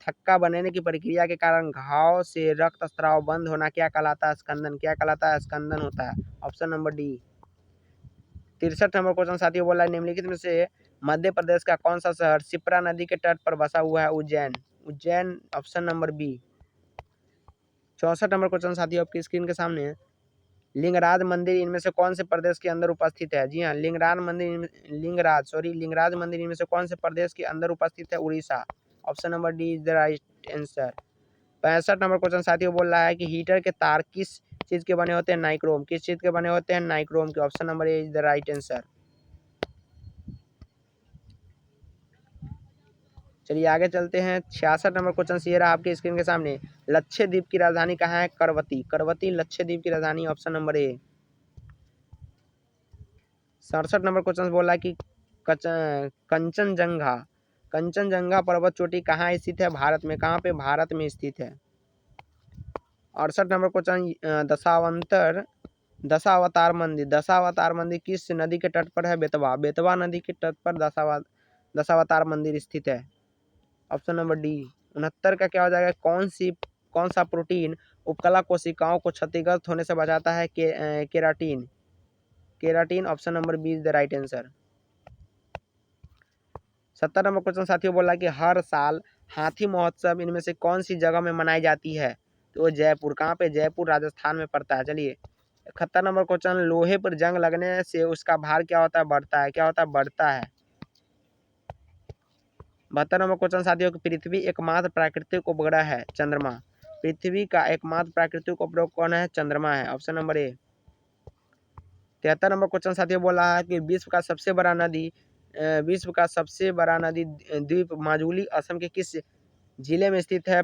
थक्का बनने की प्रक्रिया के कारण घाव से रक्त स्राव बंद होना क्या कहलाता है, स्कंदन। क्या कहलाता है, स्कंदन होता है, option number D. 63 number question साथियों बोला है निम्नलिखित में से मध्य प्रदेश का कौन सा शहर शिप्रा नदी के तट पर बसा हुआ है, Ujjain. Ujjain, option number B. 64 number question साथियों आपकी स्क्रीन के सामने, लिंगराज मंदिर इनमें से कौन से प्रदेश के अंदर उपस्थित है। जी हाँ, लिंगराज मंदिर इनमें से कौन से प्रदेश के अंदर उपस्थित है, Orissa. Option number D is the right answer. 65 number question साथियों बोल रहा है कि हीटर के तार किस चीज के बने होते हैं, नाइक्रोम। किस चीज के बने होते हैं, नाइक्रोम के। Option number A is the right answer. चलिए आगे चलते हैं। 66 नंबर क्वेश्चन ये रहा आपके स्क्रीन के सामने, लक्षद्वीप की राजधानी कहाँ है, करवती। करवती लक्षद्वीप की राजधानी, ऑप्शन नंबर ए। 67 नंबर क्वेश्चन बोला है कि कंचनजंगा कंचनजंगा पर्वत चोटी कहाँ स्थित है, भारत में। कहाँ पे, भारत में स्थित है। 68 नंबर क्वेश्चन, दशावतार मंदिर किस नदी के तट पर है, बेतवा। बेतवा नदी के तट पर दशावतार मंदिर स्थित है, ऑप्शन नंबर डी। 69 का क्या हो जाएगा, कौन सा प्रोटीन उपकला कोशिकाओं को क्षतिग्रस्त होने से बचाता है, keratin. Keratin, option number B is the right answer. 70 number question साथियों बोला कि हर साल हाथी महोत्सव इनमें से कौन सी जगह में मनाई जाती है, तो जयपुर। कहाँ पे, जयपुर राजस्थान में पड़ता है। चलिए 71 नंबर क्वेश्चन, लोहे पर जंग लगने से उसका भार क्या होता है, बढ़ता है। क्या होता है, बढ़ता है। 72 नंबर क्वेश्चन साथियों की पृथ्वी एकमात्र प्राकृतिक उपग्रह है, चंद्रमा। पृथ्वी का एकमात्र प्राकृतिक उपग्रह कौन है, चंद्रमा है, ऑप्शन नंबर ए। 73 नंबर क्वेश्चन साथियों बोला है कि विश्व का सबसे बड़ा नदी द्वीप माजुली असम के किस जिले में स्थित है,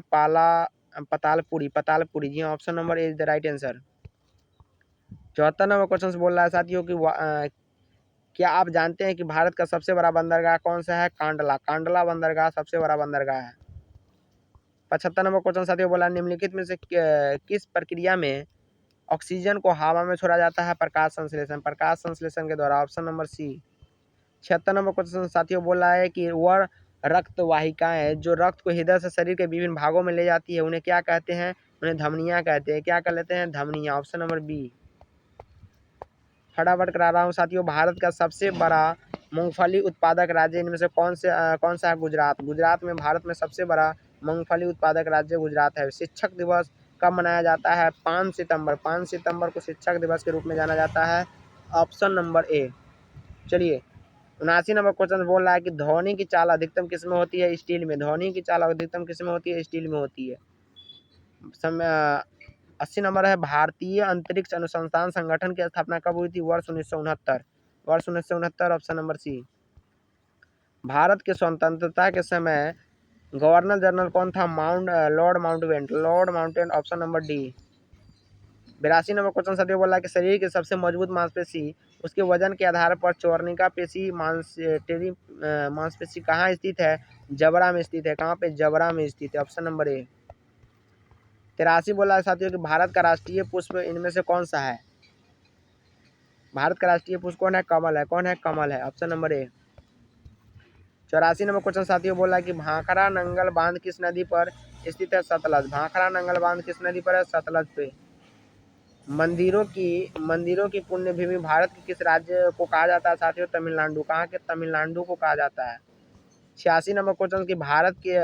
पतालपुरी। जी हाँ, option number A is the right answer. 74 number question बोल रहा है साथियों कि क्या आप जानते हैं कि भारत का सबसे बड़ा बंदरगाह कौन सा है, कांडला। कांडला बंदरगाह सबसे बड़ा बंदरगाह है। 75 नंबर क्वेश्चन साथियों बोला निम्नलिखित में से किस प्रक्रिया में ऑक्सीजन को हवा में छोड़ा जाता है, प्रकाश संश्लेषण। प्रकाश संश्लेषण के द्वारा, option number C. 76 number question साथियों बोल रहा है कि वह रक्त वाहिकाएं जो रक्त को हृदय से शरीर के विभिन्न भागों में ले जाती है उन्हें क्या कहते हैं, उन्हें धमनियां कहते हैं। क्या कर लेते हैं, धमनियां, ऑप्शन नंबर बी। फटाफट करा रहा हूँ साथियों, भारत का सबसे बड़ा मूंगफली उत्पादक राज्य इनमें से कौन सा है, गुजरात। गुजरात में भारत में सबसे बड़ा मूंगफली उत्पादक राज्य गुजरात है। शिक्षक दिवस कब मनाया जाता है, 5 सितंबर। 5 सितंबर को शिक्षक दिवस के रूप में जाना जाता है, ऑप्शन नंबर ए। चलिए 79 नंबर क्वेश्चन बोल रहा है कि ध्वनि की चाल अधिकतम किस में होती है, स्टील में। ध्वनि की चाल अधिकतम किस में होती है, स्टील में होती है। 80 नंबर है, भारतीय अंतरिक्ष अनुसंधान संगठन की स्थापना कब हुई थी, वर्ष 1969। वर्ष 1969, ऑप्शन नंबर सी। भारत के स्वतंत्रता के समय गवर्नर जनरल कौन था, Lord Mountbatten, option number D. 82 number question साथियों बोला कि शरीर की सबसे मजबूत मांसपेशी उसके वजन के आधार पर चौर्निका पेशी मांसपेशी कहाँ स्थित है, जबड़ा में स्थित है। कहाँ पे, जबड़ा में स्थित है, ऑप्शन नंबर ए। 83 बोला है साथियों कि भारत का राष्ट्रीय पुष्प इनमें से कौन सा है। भारत का राष्ट्रीय पुष्प कौन है, कमल है। कौन है, कमल है, ऑप्शन नंबर ए। 84 नंबर क्वेश्चन साथियों बोला कि भाखड़ा नंगल बांध किस नदी पर स्थित है, सतलज। भाखड़ा नंगल बांध किस नदी पर है, सतलज पे। मंदिरों की पुण्य भूमि भारत के किस राज्य को कहा जाता है साथियों, तमिलनाडु। कहाँ के, तमिलनाडु को कहा जाता है। 86 नंबर क्वेश्चन कि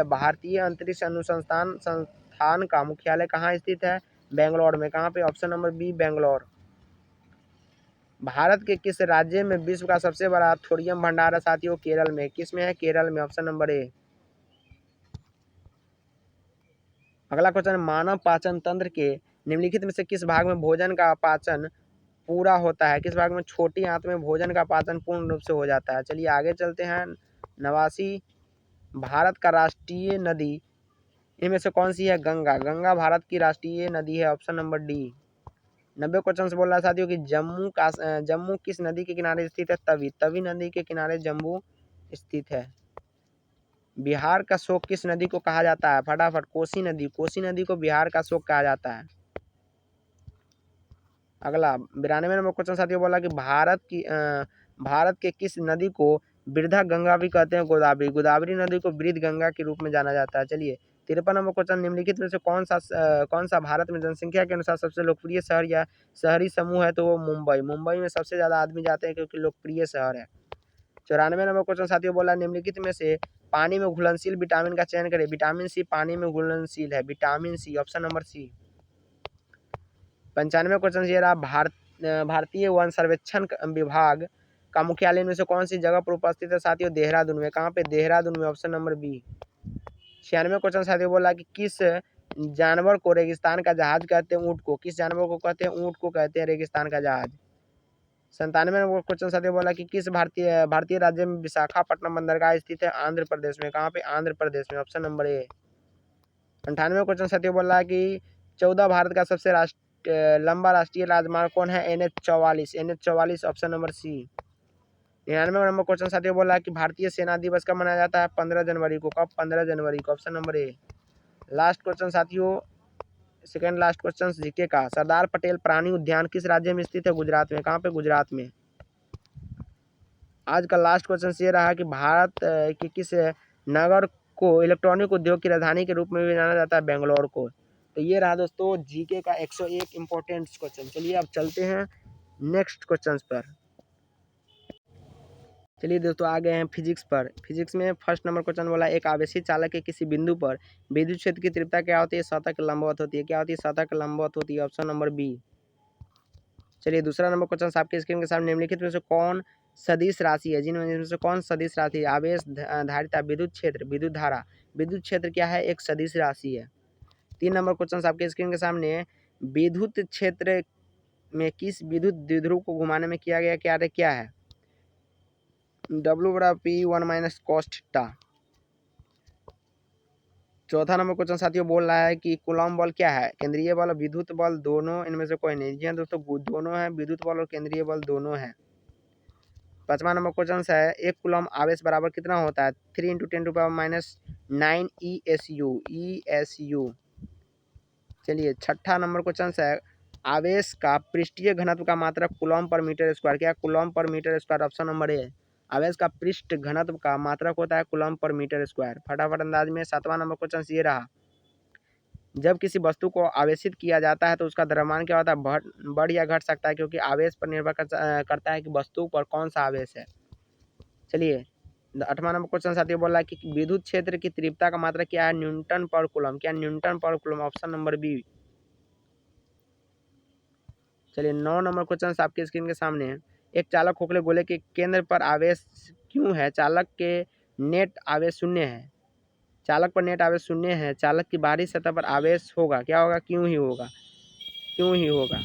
भारतीय अंतरिक्ष अनुसंधान संस्थान का मुख्यालय कहाँ स्थित है, बेंगलोर में। कहाँ पे, option number B, Bangalore. Bharat के किस राज्य में विश्व का सबसे बड़ा थोरियम भंडार है साथियों, केरल में। किस में है, केरल में, ऑप्शन नंबर ए। अगला क्वेश्चन, मानव पाचन तंत्र के निम्नलिखित में से किस भाग में भोजन का पाचन पूरा होता है। किस भाग में, छोटी आंत में भोजन का पाचन पूर्ण रूप से हो जाता है। चलिए आगे चलते हैं। 89, भारत का राष्ट्रीय नदी इनमें से कौन सी है, गंगा। गंगा भारत की राष्ट्रीय नदी है, ऑप्शन नंबर डी। 90 क्वेश्चन बोल रहा है साथियों कि जम्मू किस नदी के किनारे स्थित है? तवी। तवी नदी के किनारे जम्मू स्थित है। बिहार का शोक किस नदी को कहा जाता है? फटाफट, कोसी नदी। कोसी नदी को बिहार का शोक कहा जाता है। अगला 92 नंबर क्वेश्चन साथियों बोला कि भारत के किस नदी को वृद्धा गंगा भी कहते हैं? गोदावरी। गोदावरी नदी को वृद्ध गंगा के रूप में जाना जाता है। चलिए 53 नंबर क्वेश्चन, निम्नलिखित में से कौन सा भारत में जनसंख्या के अनुसार सबसे लोकप्रिय शहर या शहरी समूह है? तो वो मुंबई। मुंबई में सबसे ज्यादा आदमी जाते हैं क्योंकि लोकप्रिय शहर है। 94 नंबर क्वेश्चन साथियों बोला निम्नलिखित में से पानी में घुलनशील विटामिन का चयन करें। विटामिन सी पानी में घुलनशील है। Vitamin C, option number C. 95 question ये रहा, भारतीय वन सर्वेक्षण विभाग का मुख्यालय इनमें से कौन सी जगह पर उपस्थित है? साथियों देहरादून में। कहाँ पे? देहरादून में, ऑप्शन नंबर बी। 96 क्वेश्चन साथियों बोला कि किस जानवर को रेगिस्तान का जहाज कहते हैं? ऊँट को। किस जानवर को कहते हैं? ऊँट को कहते हैं रेगिस्तान का जहाज। 97 नंबर क्वेश्चन साथियों बोला कि किस भारतीय राज्य में विशाखापट्टनम बंदरगाह स्थित है? आंध्र प्रदेश में। कहाँ पे? आंध्र प्रदेश में, ऑप्शन नंबर ए। 98 क्वेश्चन साथियों बोला कि 14 भारत का सबसे लंबा राष्ट्रीय राजमार्ग कौन है? NH 44। NH 44, option number C. 99 number question साथियों बोला कि भारतीय सेना दिवस कब मनाया जाता है? 15 जनवरी को। कब? 15 जनवरी को, ऑप्शन नंबर ए। लास्ट क्वेश्चन साथियों, सेकंड लास्ट क्वेश्चन जीके का, सरदार पटेल प्राणी उद्यान किस राज्य में स्थित है? गुजरात में। कहाँ पे? गुजरात में। आज का लास्ट क्वेश्चन ये रहा कि भारत के किस नगर को इलेक्ट्रॉनिक उद्योग की राजधानी के रूप में भी जाना जाता है? बेंगलोर को। तो ये रहा दोस्तों जीके का 101 इम्पोर्टेंट क्वेश्चन। चलिए अब चलते हैं नेक्स्ट क्वेश्चन पर। चलिए दोस्तों आ गए हैं फिजिक्स पर। फिजिक्स में फर्स्ट नंबर क्वेश्चन बोला, एक आवेशित चालक के किसी बिंदु पर विद्युत क्षेत्र की तीव्रता क्या होती है? सतह के लंबवत होती है। क्या होती है? सतह के लंबवत होती है, ऑप्शन नंबर बी। चलिए दूसरा नंबर क्वेश्चन आपके स्क्रीन के सामने, निम्नलिखित में से कौन सदिश राशि है? जिनमें से कौन सदिश राशि है? आवेश, धारिता, विद्युत क्षेत्र, विद्युत धारा। विद्युत क्षेत्र क्या है? एक सदिश राशि है। 3 नंबर क्वेश्चन आपके स्क्रीन के सामने, विद्युत क्षेत्र में किस विद्युत द्विध्रुव को घुमाने में किया गया क्या है? W/P1 - cos theta. चौथा नंबर क्वेश्चन साथियों बोल रहा है कि कूलॉम बल क्या है? केंद्रीय बल, विद्युत बल, दोनों, इनमें से कोई नहीं। जी हाँ दोस्तों, दोनों है, विद्युत बल और केंद्रीय बल दोनों है। 5वां नंबर क्वेश्चन है, एक कूलॉम आवेश बराबर कितना होता है? 3 × 10⁻⁹ ESU। चलिए 6ठा नंबर क्वेश्चन है, आवेश का पृष्ठीय घनत्व का मात्रक कूलॉम पर मीटर स्क्वायर। क्या? Coulomb per metre square, option number A. आवेश का पृष्ठ घनत्व का मात्रक होता है कूलॉम पर मीटर स्क्वायर। फटाफट अंदाज में 7वां नंबर क्वेश्चन ये रहा, जब किसी वस्तु को आवेशित किया जाता है तो उसका द्रव्यमान क्या होता है? बढ़ या घट सकता है, क्योंकि आवेश पर निर्भर करता है कि वस्तु पर कौन सा आवेश है। चलिए 8वां नंबर क्वेश्चन साथियों बोल रहा है कि विद्युत क्षेत्र की तीव्रता का मात्रक क्या है? न्यूटन पर कूलम। क्या? न्यूटन पर कूलम, ऑप्शन नंबर बी। चलिए 9 नंबर क्वेश्चन आपके स्क्रीन के सामने है, एक चालक खोखले गोले के केंद्र पर आवेश क्यों है? चालक के नेट आवेश शून्य है। चालक पर नेट आवेश शून्य है। चालक की बाहरी सतह पर आवेश होगा। क्या होगा? क्यों ही होगा। क्यों ही होगा।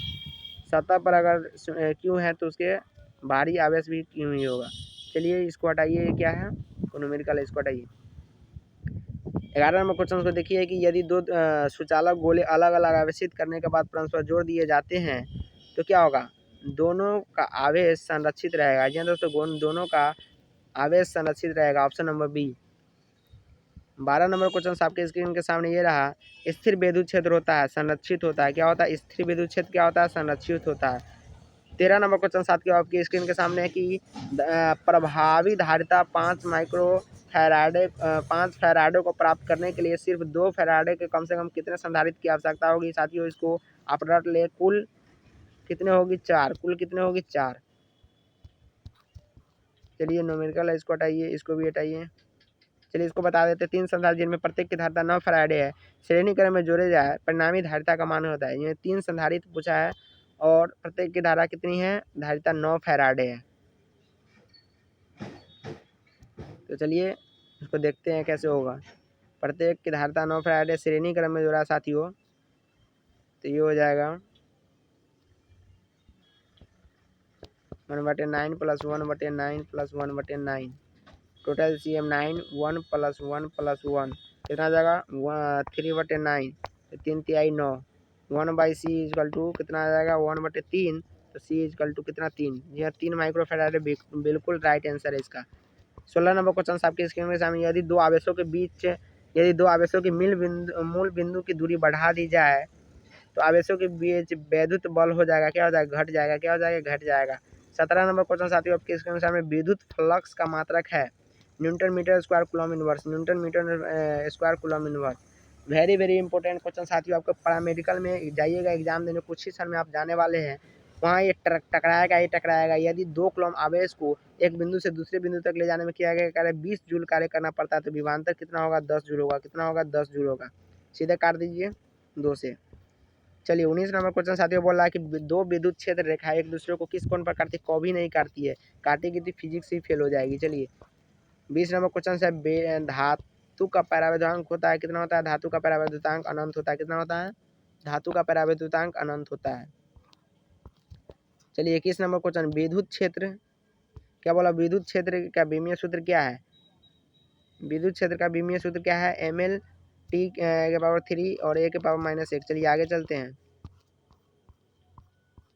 सतह पर अगर क्यों है तो उसके बाहरी आवेश भी क्यों ही होगा। चलिए इसको हटाइए, क्या है? न्यूमेरिकल, इसको हटाइए। 11 नंबर क्वेश्चन को देखिए कि यदि दो सुचालक गोले अलग अलग आवेशित करने के बाद परस्पर जोड़ दिए जाते हैं तो क्या होगा? दोनों का आवेश संरक्षित रहेगा। जी दोस्तों, दोनों का आवेश संरक्षित रहेगा, option number B. 12 number question आपके स्क्रीन के सामने ये रहा, स्थिर विद्युत क्षेत्र होता है, संरक्षित होता है। क्या होता है? स्थिर विद्युत क्षेत्र क्या होता है? संरक्षित होता है। 13 नंबर क्वेश्चन साथ आपकी स्क्रीन के सामने है कि प्रभावी धारिता 5 फैराडे को प्राप्त करने के लिए सिर्फ 2 फैराडे के कम से कम कितने संधारित्र की आवश्यकता होगी? साथियों इसको आप रट ले, कुल कितने होगी? 4। कुल कितने होगी? 4। चलिए न्यूमेरिकल है, इसको हटाइए, इसको भी हटाइए। चलिए इसको बता देते, 3 संधारित्र जिनमें प्रत्येक की धारिता 9 फैराडे है, श्रेणीक्रम में जोड़े जाए परिणामी धारिता का मान होता है। ये 3 संधारित्र पूछा है और प्रत्येक की धारा कितनी है? धारिता 9 फैराडे है। तो चलिए इसको देखते हैं कैसे होगा। प्रत्येक की धारिता 9 फैराडे, श्रेणी क्रम में जोड़ा साथियों, तो ये हो जाएगा 1/9 + 1/9 + 1/9, टोटल CM 9, 1 + 1 + 1 कितना आ जाएगा? 3/9, 3 × 9, 1/c कितना आ जाएगा 1/3, तो c कितना 3, यह 3 माइक्रोफैराड बिल्कुल राइट आंसर है इसका। 16 नंबर क्वेश्चन आपके स्क्रीन में सामने, यदि दो आवेशों की मूल बिंदु की दूरी बढ़ा दी जाए तो आवेशों के बीच वैद्युत बल हो जाएगा, क्या हो जाएगा, घट जाएगा, क्या हो जाएगा, घट जाएगा। 17 नंबर क्वेश्चन साथियों आपके स्क्रीन में सामने, विद्युत फ्लक्स का मात्रक है newton metre square coulomb inverse, newton metre square coulomb inverse. Very very important question साथियों, आपको पैरामेडिकल में जाइएगा एग्जाम देने, कुछ ही समय में आप जाने वाले हैं, वहाँ ये टकराएगा। यदि 2 कूलम आवेश को एक बिंदु से दूसरे बिंदु तक ले जाने में किया गया कार्य 20 जूल कार्य करना पड़ता है, तो विभवांतर कितना होगा, 10 जूल होगा। कितना होगा, 10 जूल होगा। सीधे काट दीजिए 2 से। चलिए 19 नंबर क्वेश्चन साथियों बोल रहा है कि दो विद्युत क्षेत्र रेखा एक दूसरे को किस कोण पर काटती है, कभी नहीं काटती है, काटेगी तो फिजिक्स ही फेल हो जाएगी। चलिए 20 नंबर क्वेश्चन है, धातु का परावैद्युतांक होता है, कितना होता है, धातु का परावैद्युतांक अनंत होता है, कितना होता है, धातु का परावैद्युतांक अनंत होता है। चलिए 21 नंबर क्वेश्चन, विद्युत क्षेत्र, क्या बोला, विद्युत क्षेत्र का विमीय सूत्र क्या है, विद्युत क्षेत्र का विमीय सूत्र क्या है, ml t के पावर 3 और a के पावर -1। चलिए आगे चलते हैं,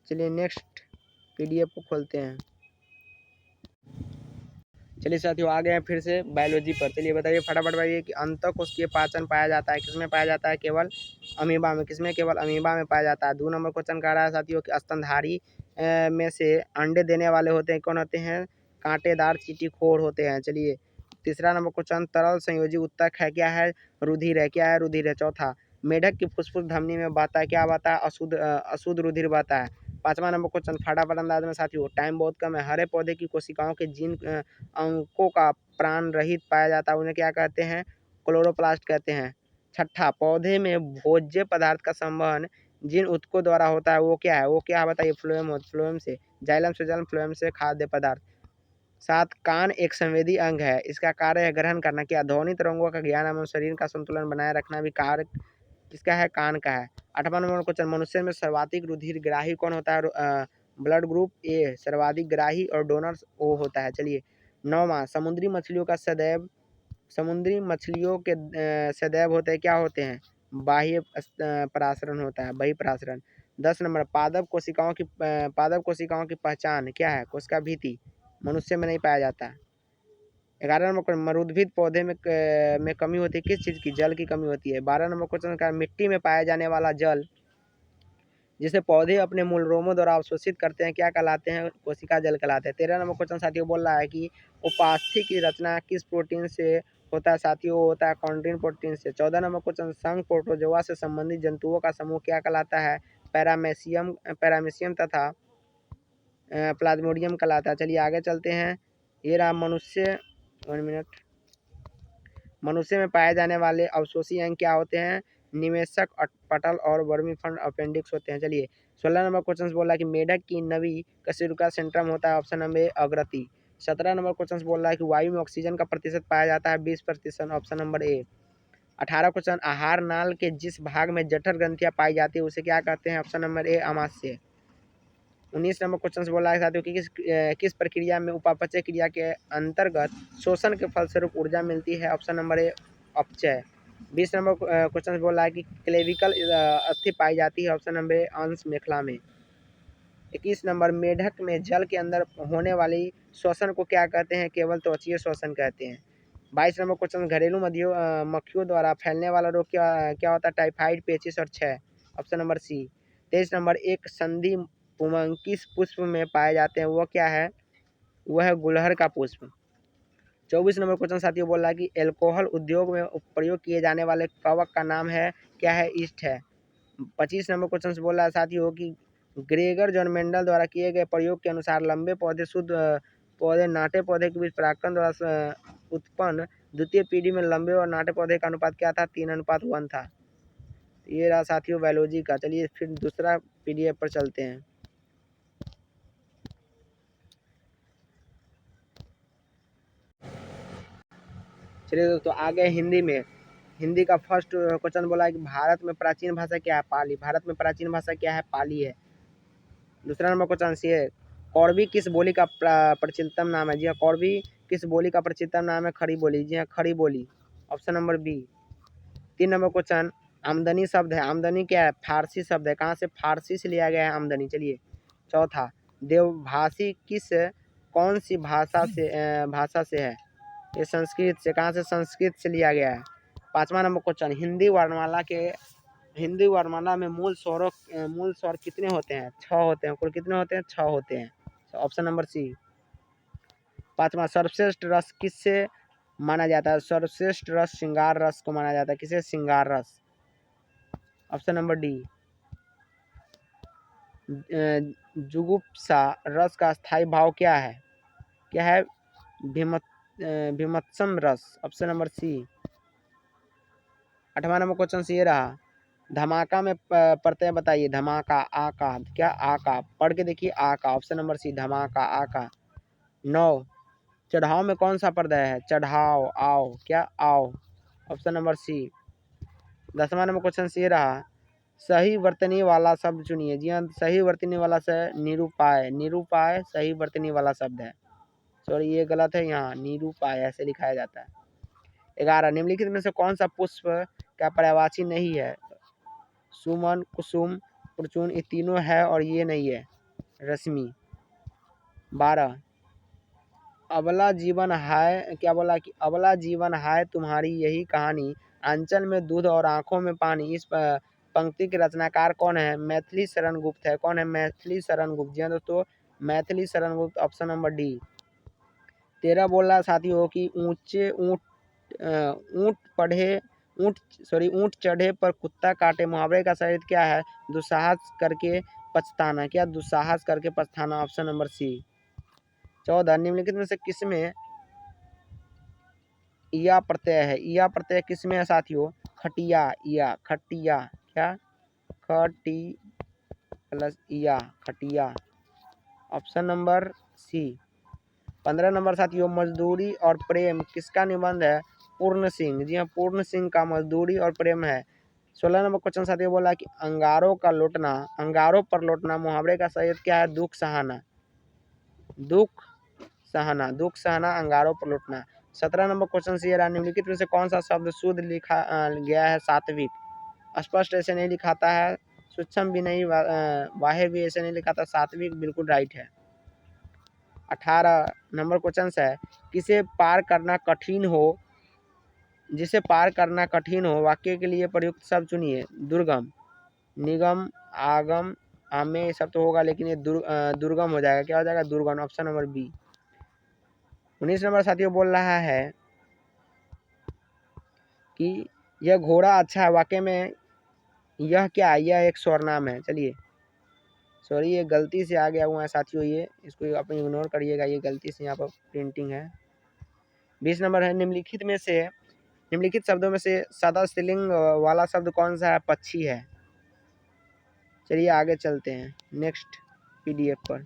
चलिए नेक्स्ट पीडीएफ को खोलते हैं। चलिए साथियों आ गए हैं फिर से बायोलॉजी पर। चलिए बताइए फटाफट बताइए कि अंतःकोशिकीय पाचन पाया जाता है, किसमें पाया जाता है, केवल अमीबा में, किसमें, केवल अमीबा में पाया जाता है। 2 नंबर क्वेश्चन कह रहा है साथियों कि स्तनधारी में से अंडे देने वाले होते हैं, कौन होते हैं, कांटेदार चींटीखोर होते हैं। चलिए 3 नंबर क्वेश्चन, तरल संयोजी उत्तक है, क्या है, रुधिर है, क्या है, रुधिर है। चौथा, मेढक की फुसफुस धमनी में बहता है, क्या बहता है, अशुद्ध रुधिर बहता है। 5वां नंबर क्वेश्चन फटाफट अंदाज में साथियों, टाइम बहुत कम है, हरे पौधे की कोशिकाओं के जिन अंकों का प्राण रहित पाया जाता है उन्हें क्या कहते हैं, क्लोरोप्लास्ट कहते हैं। 6, पौधे में भोज्य पदार्थ का संवहन जिन ऊतकों द्वारा होता है वो क्या है, वो क्या है बताइए, फ्लोएम से, जाइलम से जल, फ्लोएम से खाद्य पदार्थ। 7, कान एक संवेदी अंग है, इसका कार्य है ग्रहण करना, क्या, ध्वनि तरंगों का ज्ञान एवं शरीर का संतुलन बनाए रखना भी कार्य किसका है, कान का है। 8वां नंबर क्वेश्चन, मनुष्य में सर्वाधिक रुधिर ग्राही कौन होता है, ब्लड ग्रुप ए सर्वाधिक ग्राही और डोनर्स ओ होता है। चलिए 9वां, समुद्री मछलियों के सदैव होते हैं, क्या होते हैं, बाह्य परासरण होता है, बहिःपरासरण। 10 नंबर, पादप कोशिकाओं की पहचान क्या है, कोशिका भित्ति, मनुष्य में नहीं पाया जाता। 11 नंबर क्वेश्चन, मरुद्भिद पौधे में कमी होती है, किस चीज़ की, जल की कमी होती है। 12 नंबर क्वेश्चन का, मिट्टी में पाया जाने वाला जल जिसे पौधे अपने मूल रोमों द्वारा अवशोषित करते हैं, क्या कहलाते हैं, कोशिका जल कहलाते हैं। 13 नंबर क्वेश्चन साथियों बोल रहा है कि उपास्थि की रचना किस प्रोटीन से होता है साथियों, वो होता है कॉन्ड्रिन प्रोटीन से। 14 नंबर क्वेश्चन, संघ प्रोटोजोआ से संबंधित जंतुओं का समूह क्या कहलाता है, पैरामीशियम तथा प्लाज्मोडियम कहलाता है। चलिए आगे चलते हैं, ये रहा मनुष्य, 1 मिनट, मनुष्य में पाए जाने वाले अवशोषी अंग क्या होते हैं, निवेशक, पटल और वर्मीफंड अपेंडिक्स होते हैं। चलिए 16 नंबर क्वेश्चन बोल रहा है कि मेढक की नवी कशेरुका सेंट्रम होता है, ऑप्शन नंबर ए अग्रती। 17 नंबर क्वेश्चन बोल रहा है कि वायु में ऑक्सीजन का प्रतिशत पाया जाता है 20%, ऑप्शन नंबर ए। 18 क्वेश्चन, आहार नाल के जिस भाग में जठर ग्रंथियां पाई जाती है उसे क्या कहते हैं, ऑप्शन नंबर ए अमाशय। 19 नंबर क्वेश्चन बोला है साथियों कि किस प्रक्रिया में उपापचय क्रिया के अंतर्गत शोषण के फलस्वरूप ऊर्जा मिलती है, ऑप्शन नंबर ए अपचय। 20 नंबर क्वेश्चन बोला है कि क्लेविकल अस्थि पाई जाती है, ऑप्शन नंबर ए अंश मेखला में। 21 नंबर, मेढक में जल के अंदर होने वाली श्वसन को क्या कहते हैं, केवल त्वचीय श्वसन कहते हैं। 22 नंबर क्वेश्चन, घरेलू मक्खियों द्वारा फैलने वाला रोग क्या क्या होता है, टाइफाइड, पेचिस और क्षय, ऑप्शन नंबर सी। 23 नंबर, एक संधि पुंग किस पुष्प में पाए जाते हैं, वो क्या है, वह है गुलहर का पुष्प। 24 नंबर क्वेश्चन साथियों बोल रहा है कि एल्कोहल उद्योग में प्रयोग किए जाने वाले कवक का नाम है, क्या है, ईस्ट है। 25 नंबर क्वेश्चन से बोल रहा है साथियों कि ग्रेगर जॉन मेंडल द्वारा किए गए प्रयोग के अनुसार लंबे पौधे शुद्ध पौधे नाटे पौधे के बीच परागकण द्वारा उत्पन्न द्वितीय पीढ़ी में लंबे और नाटे पौधे का अनुपात क्या था, 3:1 था। ये रहा साथियों बायोलॉजी का। चलिए फिर दूसरा पीडीएफ पर चलते हैं। चलिए दोस्तों आ गए हिंदी में। हिंदी का फर्स्ट क्वेश्चन बोला है कि भारत में प्राचीन भाषा क्या है, पाली। भारत में प्राचीन भाषा क्या है, पाली है। दूसरा नंबर क्वेश्चन सी है, कौरवी किस बोली का प्रचलितम नाम है, जी हाँ, कौरवी किस बोली का प्रचलितम नाम है, खड़ी बोली, जी हाँ, खड़ी बोली, option number B. 3 number question, आमदनी शब्द है, आमदनी क्या है? फारसी शब्द है, कहाँ से? फारसी से लिया गया है आमदनी। चलिए चौथा, देवभाषी किस कौन सी भाषा से है? ये संस्कृत से, कहाँ से? संस्कृत से लिया गया है। 5वां नंबर क्वेश्चन, हिंदी वर्णमाला में मूल स्वर कितने होते हैं? 6 होते हैं। कुल कितने होते हैं? 6 होते हैं। Option number C. 5वां, सर्वश्रेष्ठ रस किससे माना जाता है? सर्वश्रेष्ठ रस श्रृंगार रस को माना जाता है। किसे? श्रृंगार रस। Option number D. जुगुप्सा रस का स्थायी भाव क्या है? क्या है? भीमत्सम रस। Option number C. 8वां नंबर क्वेश्चन ये रहा, धमाका में प्रत्यय बताइए। धमाका, आ का, क्या? आ का। पढ़ के देखिए, आ का। ऑप्शन नंबर सी, धमाका, आ का। 9, चढ़ाव में कौन सा प्रत्यय है? चढ़ाव, आओ, क्या? आओ। Option number C. 10वां नंबर क्वेश्चन ये रहा, सही वर्तनी वाला शब्द चुनिए। जी हाँ, सही वर्तनी वाला से निरूपाय, निरूपाय सही वर्तनी वाला शब्द है। सॉरी ये गलत है, यहाँ निरूपाय ऐसे लिखाया जाता है। 11, निम्नलिखित में से कौन सा पुष्प का पर्यायवाची नहीं है? सुमन, कुसुम, प्रचून, ये तीनों है और ये नहीं है, रश्मि। 12, अबला जीवन है, क्या बोला कि अबला जीवन है तुम्हारी यही कहानी, आंचल में दूध और आंखों में पानी। इस पंक्ति के रचनाकार कौन है? मैथिली शरण गुप्त है। कौन है? मैथिली शरण गुप्त। जी हाँ दोस्तों, Maithili Sharan Gupt. Option number D. 13 बोल रहा साथियों कि ऊंट चढ़े पर कुत्ता काटे, मुहावरे का सही क्या है? दुस्साहस करके पछताना। क्या? दुस्साहस करके पछताना। ऑप्शन नंबर सी। 14, निम्नलिखित में से किसमें या प्रत्यय है? या प्रत्यय किसमें है साथियों? खटिया, या, खटिया, क्या? खटी प्लस या, खटिया। ऑप्शन नंबर सी। 15 नंबर साथियों, मजदूरी और प्रेम किसका निबंध है? पूर्ण सिंह। जी हाँ, पूर्ण सिंह का मजदूरी और प्रेम है। 16 नंबर क्वेश्चन साथियों बोला कि अंगारों पर लौटना, मुहावरे का सही क्या है? दुख सहाना, दुख सहना, अंगारों पर लौटना। 17 नंबर क्वेश्चन ये रहा, निम्नलिखित में से कौन सा शब्द शुद्ध लिखा गया है? सात्विक। स्पष्ट ऐसे नहीं लिखाता है, सूक्ष्म भी नहीं, बाह्य भी ऐसे नहीं लिखाता, सात्विक बिल्कुल राइट है। 18 नंबर क्वेश्चन है, जिसे पार करना कठिन हो, वाक्य के लिए प्रयुक्त शब्द चुनिए। दुर्गम, निगम, आगम, आमे, ये सब तो होगा, लेकिन ये दुर्गम हो जाएगा। क्या हो जाएगा? दुर्गम। Option number B. 19 नंबर साथियों बोल रहा है कि यह घोड़ा अच्छा है, वाक्य में यह क्या है? यह एक स्वर्नाम है। चलिए सॉरी ये गलती से आ गया हुआ है साथियों, ये इसको आप इग्नोर करिएगा, ये गलती से यहाँ पर प्रिंटिंग है। 20 नंबर है, निम्नलिखित शब्दों में से सदा स्त्रीलिंग वाला शब्द कौन सा है? पक्षी है। चलिए आगे चलते हैं नेक्स्ट पीडीएफ पर।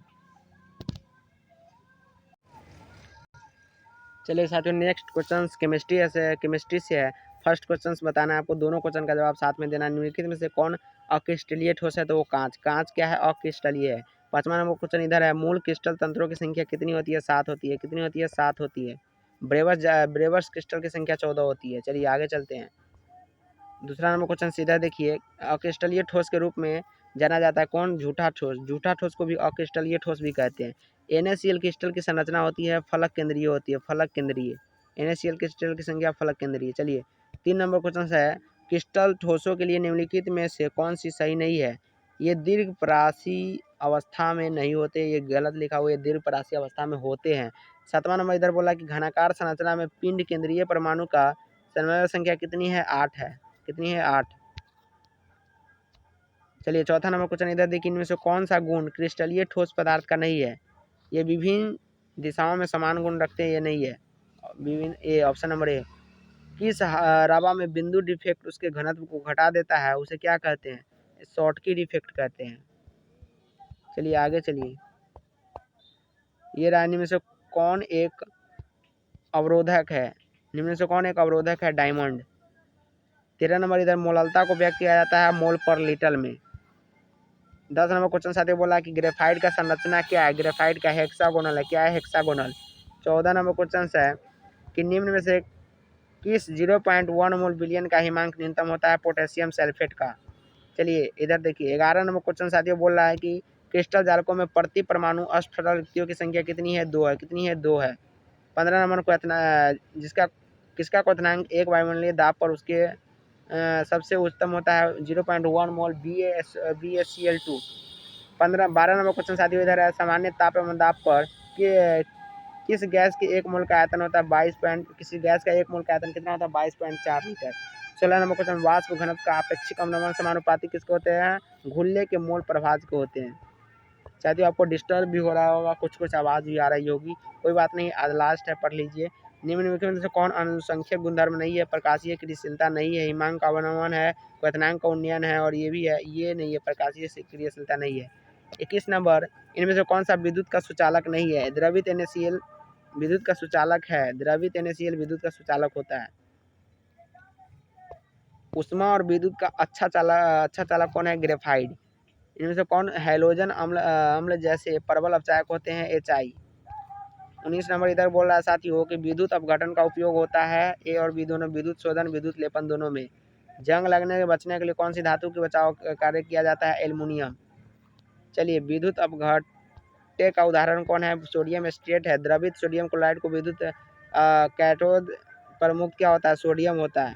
चलिए साथियों, नेक्स्ट क्वेश्चन केमिस्ट्री से है। फर्स्ट क्वेश्चन बताना है आपको, दोनों क्वेश्चन का जवाब साथ में देना। निम्नलिखित में से कौन अक्रिस्टलीय ठोस है? तो वो कांच। कांच क्या है? अक्रिस्टलीय है। 5वां नंबर क्वेश्चन इधर है, मूल क्रिस्टल तंत्रों की संख्या कितनी होती है? 7 होती है। कितनी होती है? 7 होती है। ब्रेवर्स क्रिस्टल की संख्या 14 होती है। चलिए आगे चलते हैं। दूसरा नंबर क्वेश्चन सीधा देखिए, अक्रिस्टलीय ठोस के रूप में जाना जाता है कौन? झूठा ठोस। झूठा ठोस को भी अक्रिस्टलीय ठोस भी कहते हैं। NaCl क्रिस्टल की संरचना होती है फलक केंद्रीय होती है, फलक केंद्रीय। NaCl क्रिस्टल की संख्या फलक केंद्रीय। चलिए 3 नंबर क्वेश्चन है, क्रिस्टल ठोसों के लिए निम्नलिखित में से कौन सी सही नहीं है? ये दीर्घपरासी अवस्था में नहीं होते, ये गलत लिखा हुआ है, दीर्घपरासी अवस्था में होते हैं। 7वां नंबर इधर बोला कि घनाकार संरचना में पिंड केंद्रीय परमाणु का समन्वय संख्या कितनी है? 8 है। कितनी है? 8। चलिए चौथा नंबर क्वेश्चन इधर देखिए, इनमें से कौन सा गुण क्रिस्टलीय ठोस पदार्थ का नहीं है? ये विभिन्न दिशाओं में समान गुण रखते हैं, ये नहीं है। विभिन्न, ए ऑप्शन नंबर ए। किस रावा में बिंदु डिफेक्ट उसके घनत्व को घटा देता है, उसे क्या कहते हैं? शॉर्टकी डिफेक्ट कहते हैं। चलिए आगे चलिए, ये रहा इनमें से कौन एक अवरोधक है? निम्न से कौन एक अवरोधक है? डायमंड। 13 नंबर इधर मोललता को व्यक्त किया जाता है मोल पर लीटर में। 10 नंबर क्वेश्चन साथ बोला कि ग्रेफाइट का संरचना क्या है? ग्रेफाइट का हेक्सागोनल है। क्या है? हेक्सागोनल। 14 नंबर क्वेश्चन है कि निम्न में से किस 0.1 मोल बिलियन का हिमांक न्यूनतम होता है पोटेशियम सल्फेट का। चलिए इधर देखिए 11 नंबर क्वेश्चन साथियों बोल रहा है कि क्रिस्टल जालकों में प्रति परमाणु अस्फल रिक्तियों की संख्या कितनी है, 2 है। कितनी है, 2 है। 15 नंबर जिसका किसका क्वथनांक एक वायुमंडलीय दाब पर उसके सबसे उच्चतम होता है 0.1 मोल BaCl2। 12 नंबर क्वेश्चन साथियों इधर है सामान्य ताप एवं दाब पर किस गैस के 1 मोल का आयतन होता है 22 किसी गैस का 1 मोल का आयतन कितना होता है 22.4 लीटर। 16 नंबर क्वेश्चन वाष्प घनत्व का अपेक्षिक अवनमन समानुपाती किसके होते हैं, घुल्ले के मोल प्रभाज के होते हैं। साथियों आपको डिस्टर्ब भी हो रहा होगा, कुछ आवाज़ भी आ रही होगी, कोई बात नहीं, आज लास्ट है, पढ़ लीजिए। निम्नलिखित में से कौन अनुसंख्यक गुणधर्म नहीं है, प्रकाशीय क्रियाशीलता नहीं है, हिमांक का अवनमन है, क्वथनांक का उन्नयन है और ये भी है, ये नहीं है, प्रकाशीय क्रियाशीलता नहीं है। 21 नंबर इनमें से कौन सा विद्युत का सुचालक नहीं है, द्रवित NaCl विद्युत का सुचालक है, द्रवित NaCl विद्युत का सुचालक होता है। उष्मा और विद्युत का अच्छा चालक कौन है, ग्रेफाइट। इनमें से कौन हैलोजन अम्ल जैसे प्रबल अपचायक होते हैं, HI। 19 नंबर इधर बोल रहा है साथियों कि विद्युत अपघटन का उपयोग होता है ए और बी दोनों, विद्युत शोधन विद्युत लेपन दोनों में। जंग लगने के बचने के लिए कौन सी धातु के बचाव कार्य किया जाता है, एल्युमिनियम। चलिए विद्युत अपघट्य का उदाहरण कौन है, सोडियम स्ट्रेट है। द्रवित सोडियम क्लोराइड को विद्युत कैथोड प्रमुख क्या होता है, सोडियम होता है।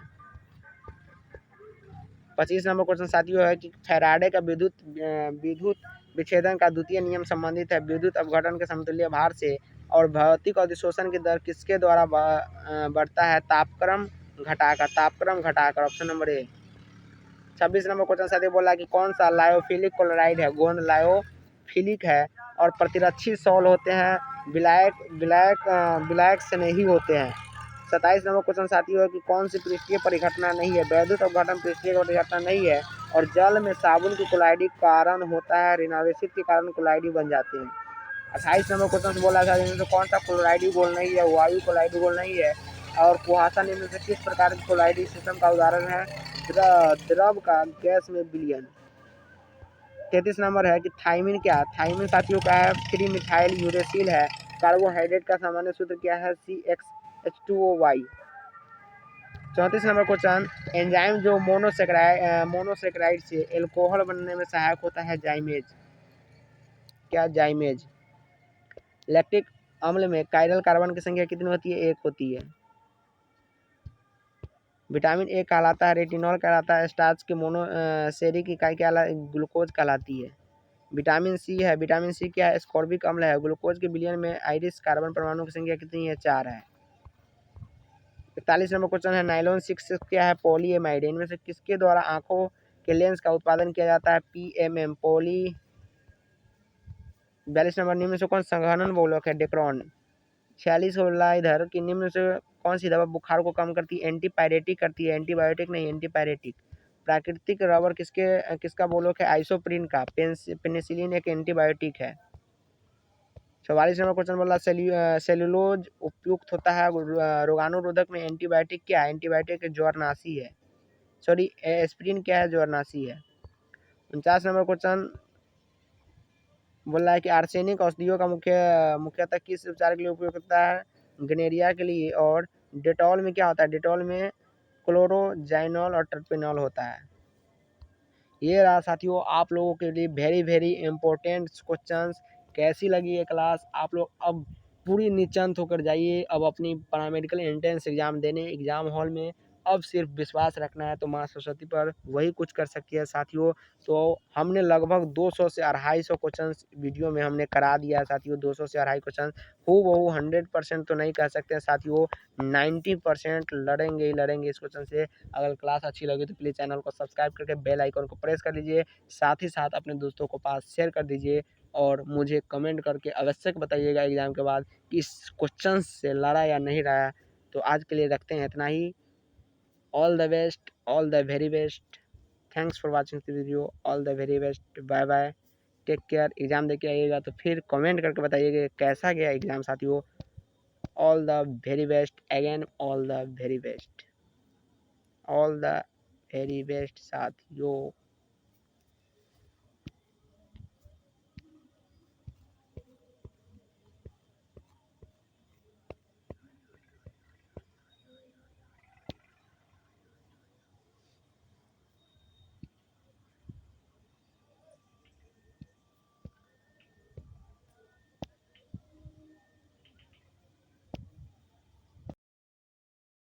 25 नंबर क्वेश्चन साथियों है कि फैराडे का विद्युत विच्छेदन का द्वितीय नियम संबंधित है विद्युत अपघटन के समतुल्य भार से और भौतिक अधिशोषण की दर किसके द्वारा बढ़ता है, तापक्रम घटाकर। ऑप्शन नंबर ए। 26 नंबर क्वेश्चन साथियों बोला कि कौन सा लायोफिलिक क्लोराइड है, गोंद लायोफिलिक है और प्रतिरक्षी सॉल होते हैं, विलायक स्नेही होते हैं। 27 नंबर क्वेश्चन साथियों है कि कौन सी पृष्ठीय परिघटना नहीं है, वैद्युत अपघटन पृष्ठीय परिघटना नहीं है और जल में साबुन की क्लोराइडी कारण होता है, ऋणावेश के कारण क्लोराइडी बन जाते हैं। 28 नंबर क्वेश्चन बोला था इनमें से कौन सा क्लोराइडी गोल नहीं है, वायु क्लोराइडी गोल नहीं है और कुहासा निम्न से किस प्रकार की क्लोराइडी सिस्टम का उदाहरण है, द्रव का गैस में विलयन। 33 नंबर है कि थाइमिन क्या है, थाइमिन साथियों का है 3 मिथाइल यूरेसिल है। कार्बोहाइड्रेट का सामान्य सूत्र क्या है, CxH2OY। 34 नंबर क्वेश्चन एंजाइम जो मोनोसेक्राइड से एल्कोहल बनने में सहायक होता है, जाइमेज। क्या, जाइमेज। लैक्टिक अम्ल में कायरल कार्बन की संख्या कितनी होती है, 1 होती है। विटामिन ए कहलाता है रेटिनॉल कहलाता है, स्टार्च के मोनोसेरिक इकाई क्या ग्लूकोज कहलाती है। विटामिन सी है, विटामिन सी क्या है, एस्कॉर्बिक अम्ल है। ग्लूकोज के विलयन में आयरिस कार्बन परमाणु की संख्या कितनी है, 4 है। 41 नंबर क्वेश्चन है नाइलॉन 6 क्या है, पॉलीएमाइड। इनमें से किसके द्वारा आंखों के लेंस का उत्पादन किया जाता है, PMM पॉली। 42 नंबर निम्न से कौन संघनन बहुलक है, डेक्रोन। 46 हो रहा है इधर कि निम्न से कौन सी दवा बुखार को कम करती है, एंटीपायरेटिक करती है, एंटीबायोटिक नहीं, एंटीपायरेटिक। प्राकृतिक रबर किसका बोलोक है, आइसोप्रिन का। पेनिसिलिन एक एंटीबायोटिक है। 44 नंबर क्वेश्चन बोला सेल्यूलोज उपयुक्त होता है रोगाणुरोधक में, एंटीबायोटिक क्या है, एंटीबायोटिक ज्वारनाशी है, सॉरी एस्प्रिन क्या है, ज्वारनाशी है। 49 नंबर क्वेश्चन बोल रहा है कि आर्सेनिक औषधियों का मुख्यतः किस उपचार के लिए उपयोग होता है, गनेरिया के लिए। और डेटॉल में क्या होता है, डेटॉल में क्लोरोजाइनॉल और टर्पेनॉल होता है। ये रहा साथियों आप लोगों के लिए वेरी इंपॉर्टेंट क्वेश्चंस। कैसी लगी ये क्लास, आप लोग अब पूरी निश्चिंत होकर जाइए अब अपनी पैरामेडिकल एंट्रेंस एग्ज़ाम देने एग्ज़ाम हॉल में। अब सिर्फ विश्वास रखना है तो माँ सरस्वती पर, वही कुछ कर सकती है साथियों। तो हमने लगभग 200 से 250 क्वेश्चंस वीडियो में हमने करा दिया है साथियों। 200 से 250 क्वेश्चन हूबहू 100% तो नहीं कह सकते साथियों, 90% लड़ेंगे ही लड़ेंगे इस क्वेश्चन से। अगर क्लास अच्छी लगी तो प्लीज़ चैनल को सब्सक्राइब करके बेल आइकन को प्रेस कर लीजिए, साथ ही साथ अपने दोस्तों को पास शेयर कर दीजिए और मुझे कमेंट करके अवश्य बताइएगा एग्ज़ाम के बाद कि इस क्वेश्चन से लड़ा या नहीं लड़ा। तो आज के लिए रखते हैं इतना ही। All the best, all the very best, thanks for watching the video, all the very best, bye bye, take care. Exam दे के आइएगा तो फिर कमेंट करके बताइएगा कैसा गया एग्ज़ाम साथियों। All the very best again, all the very best, all the very best साथियों।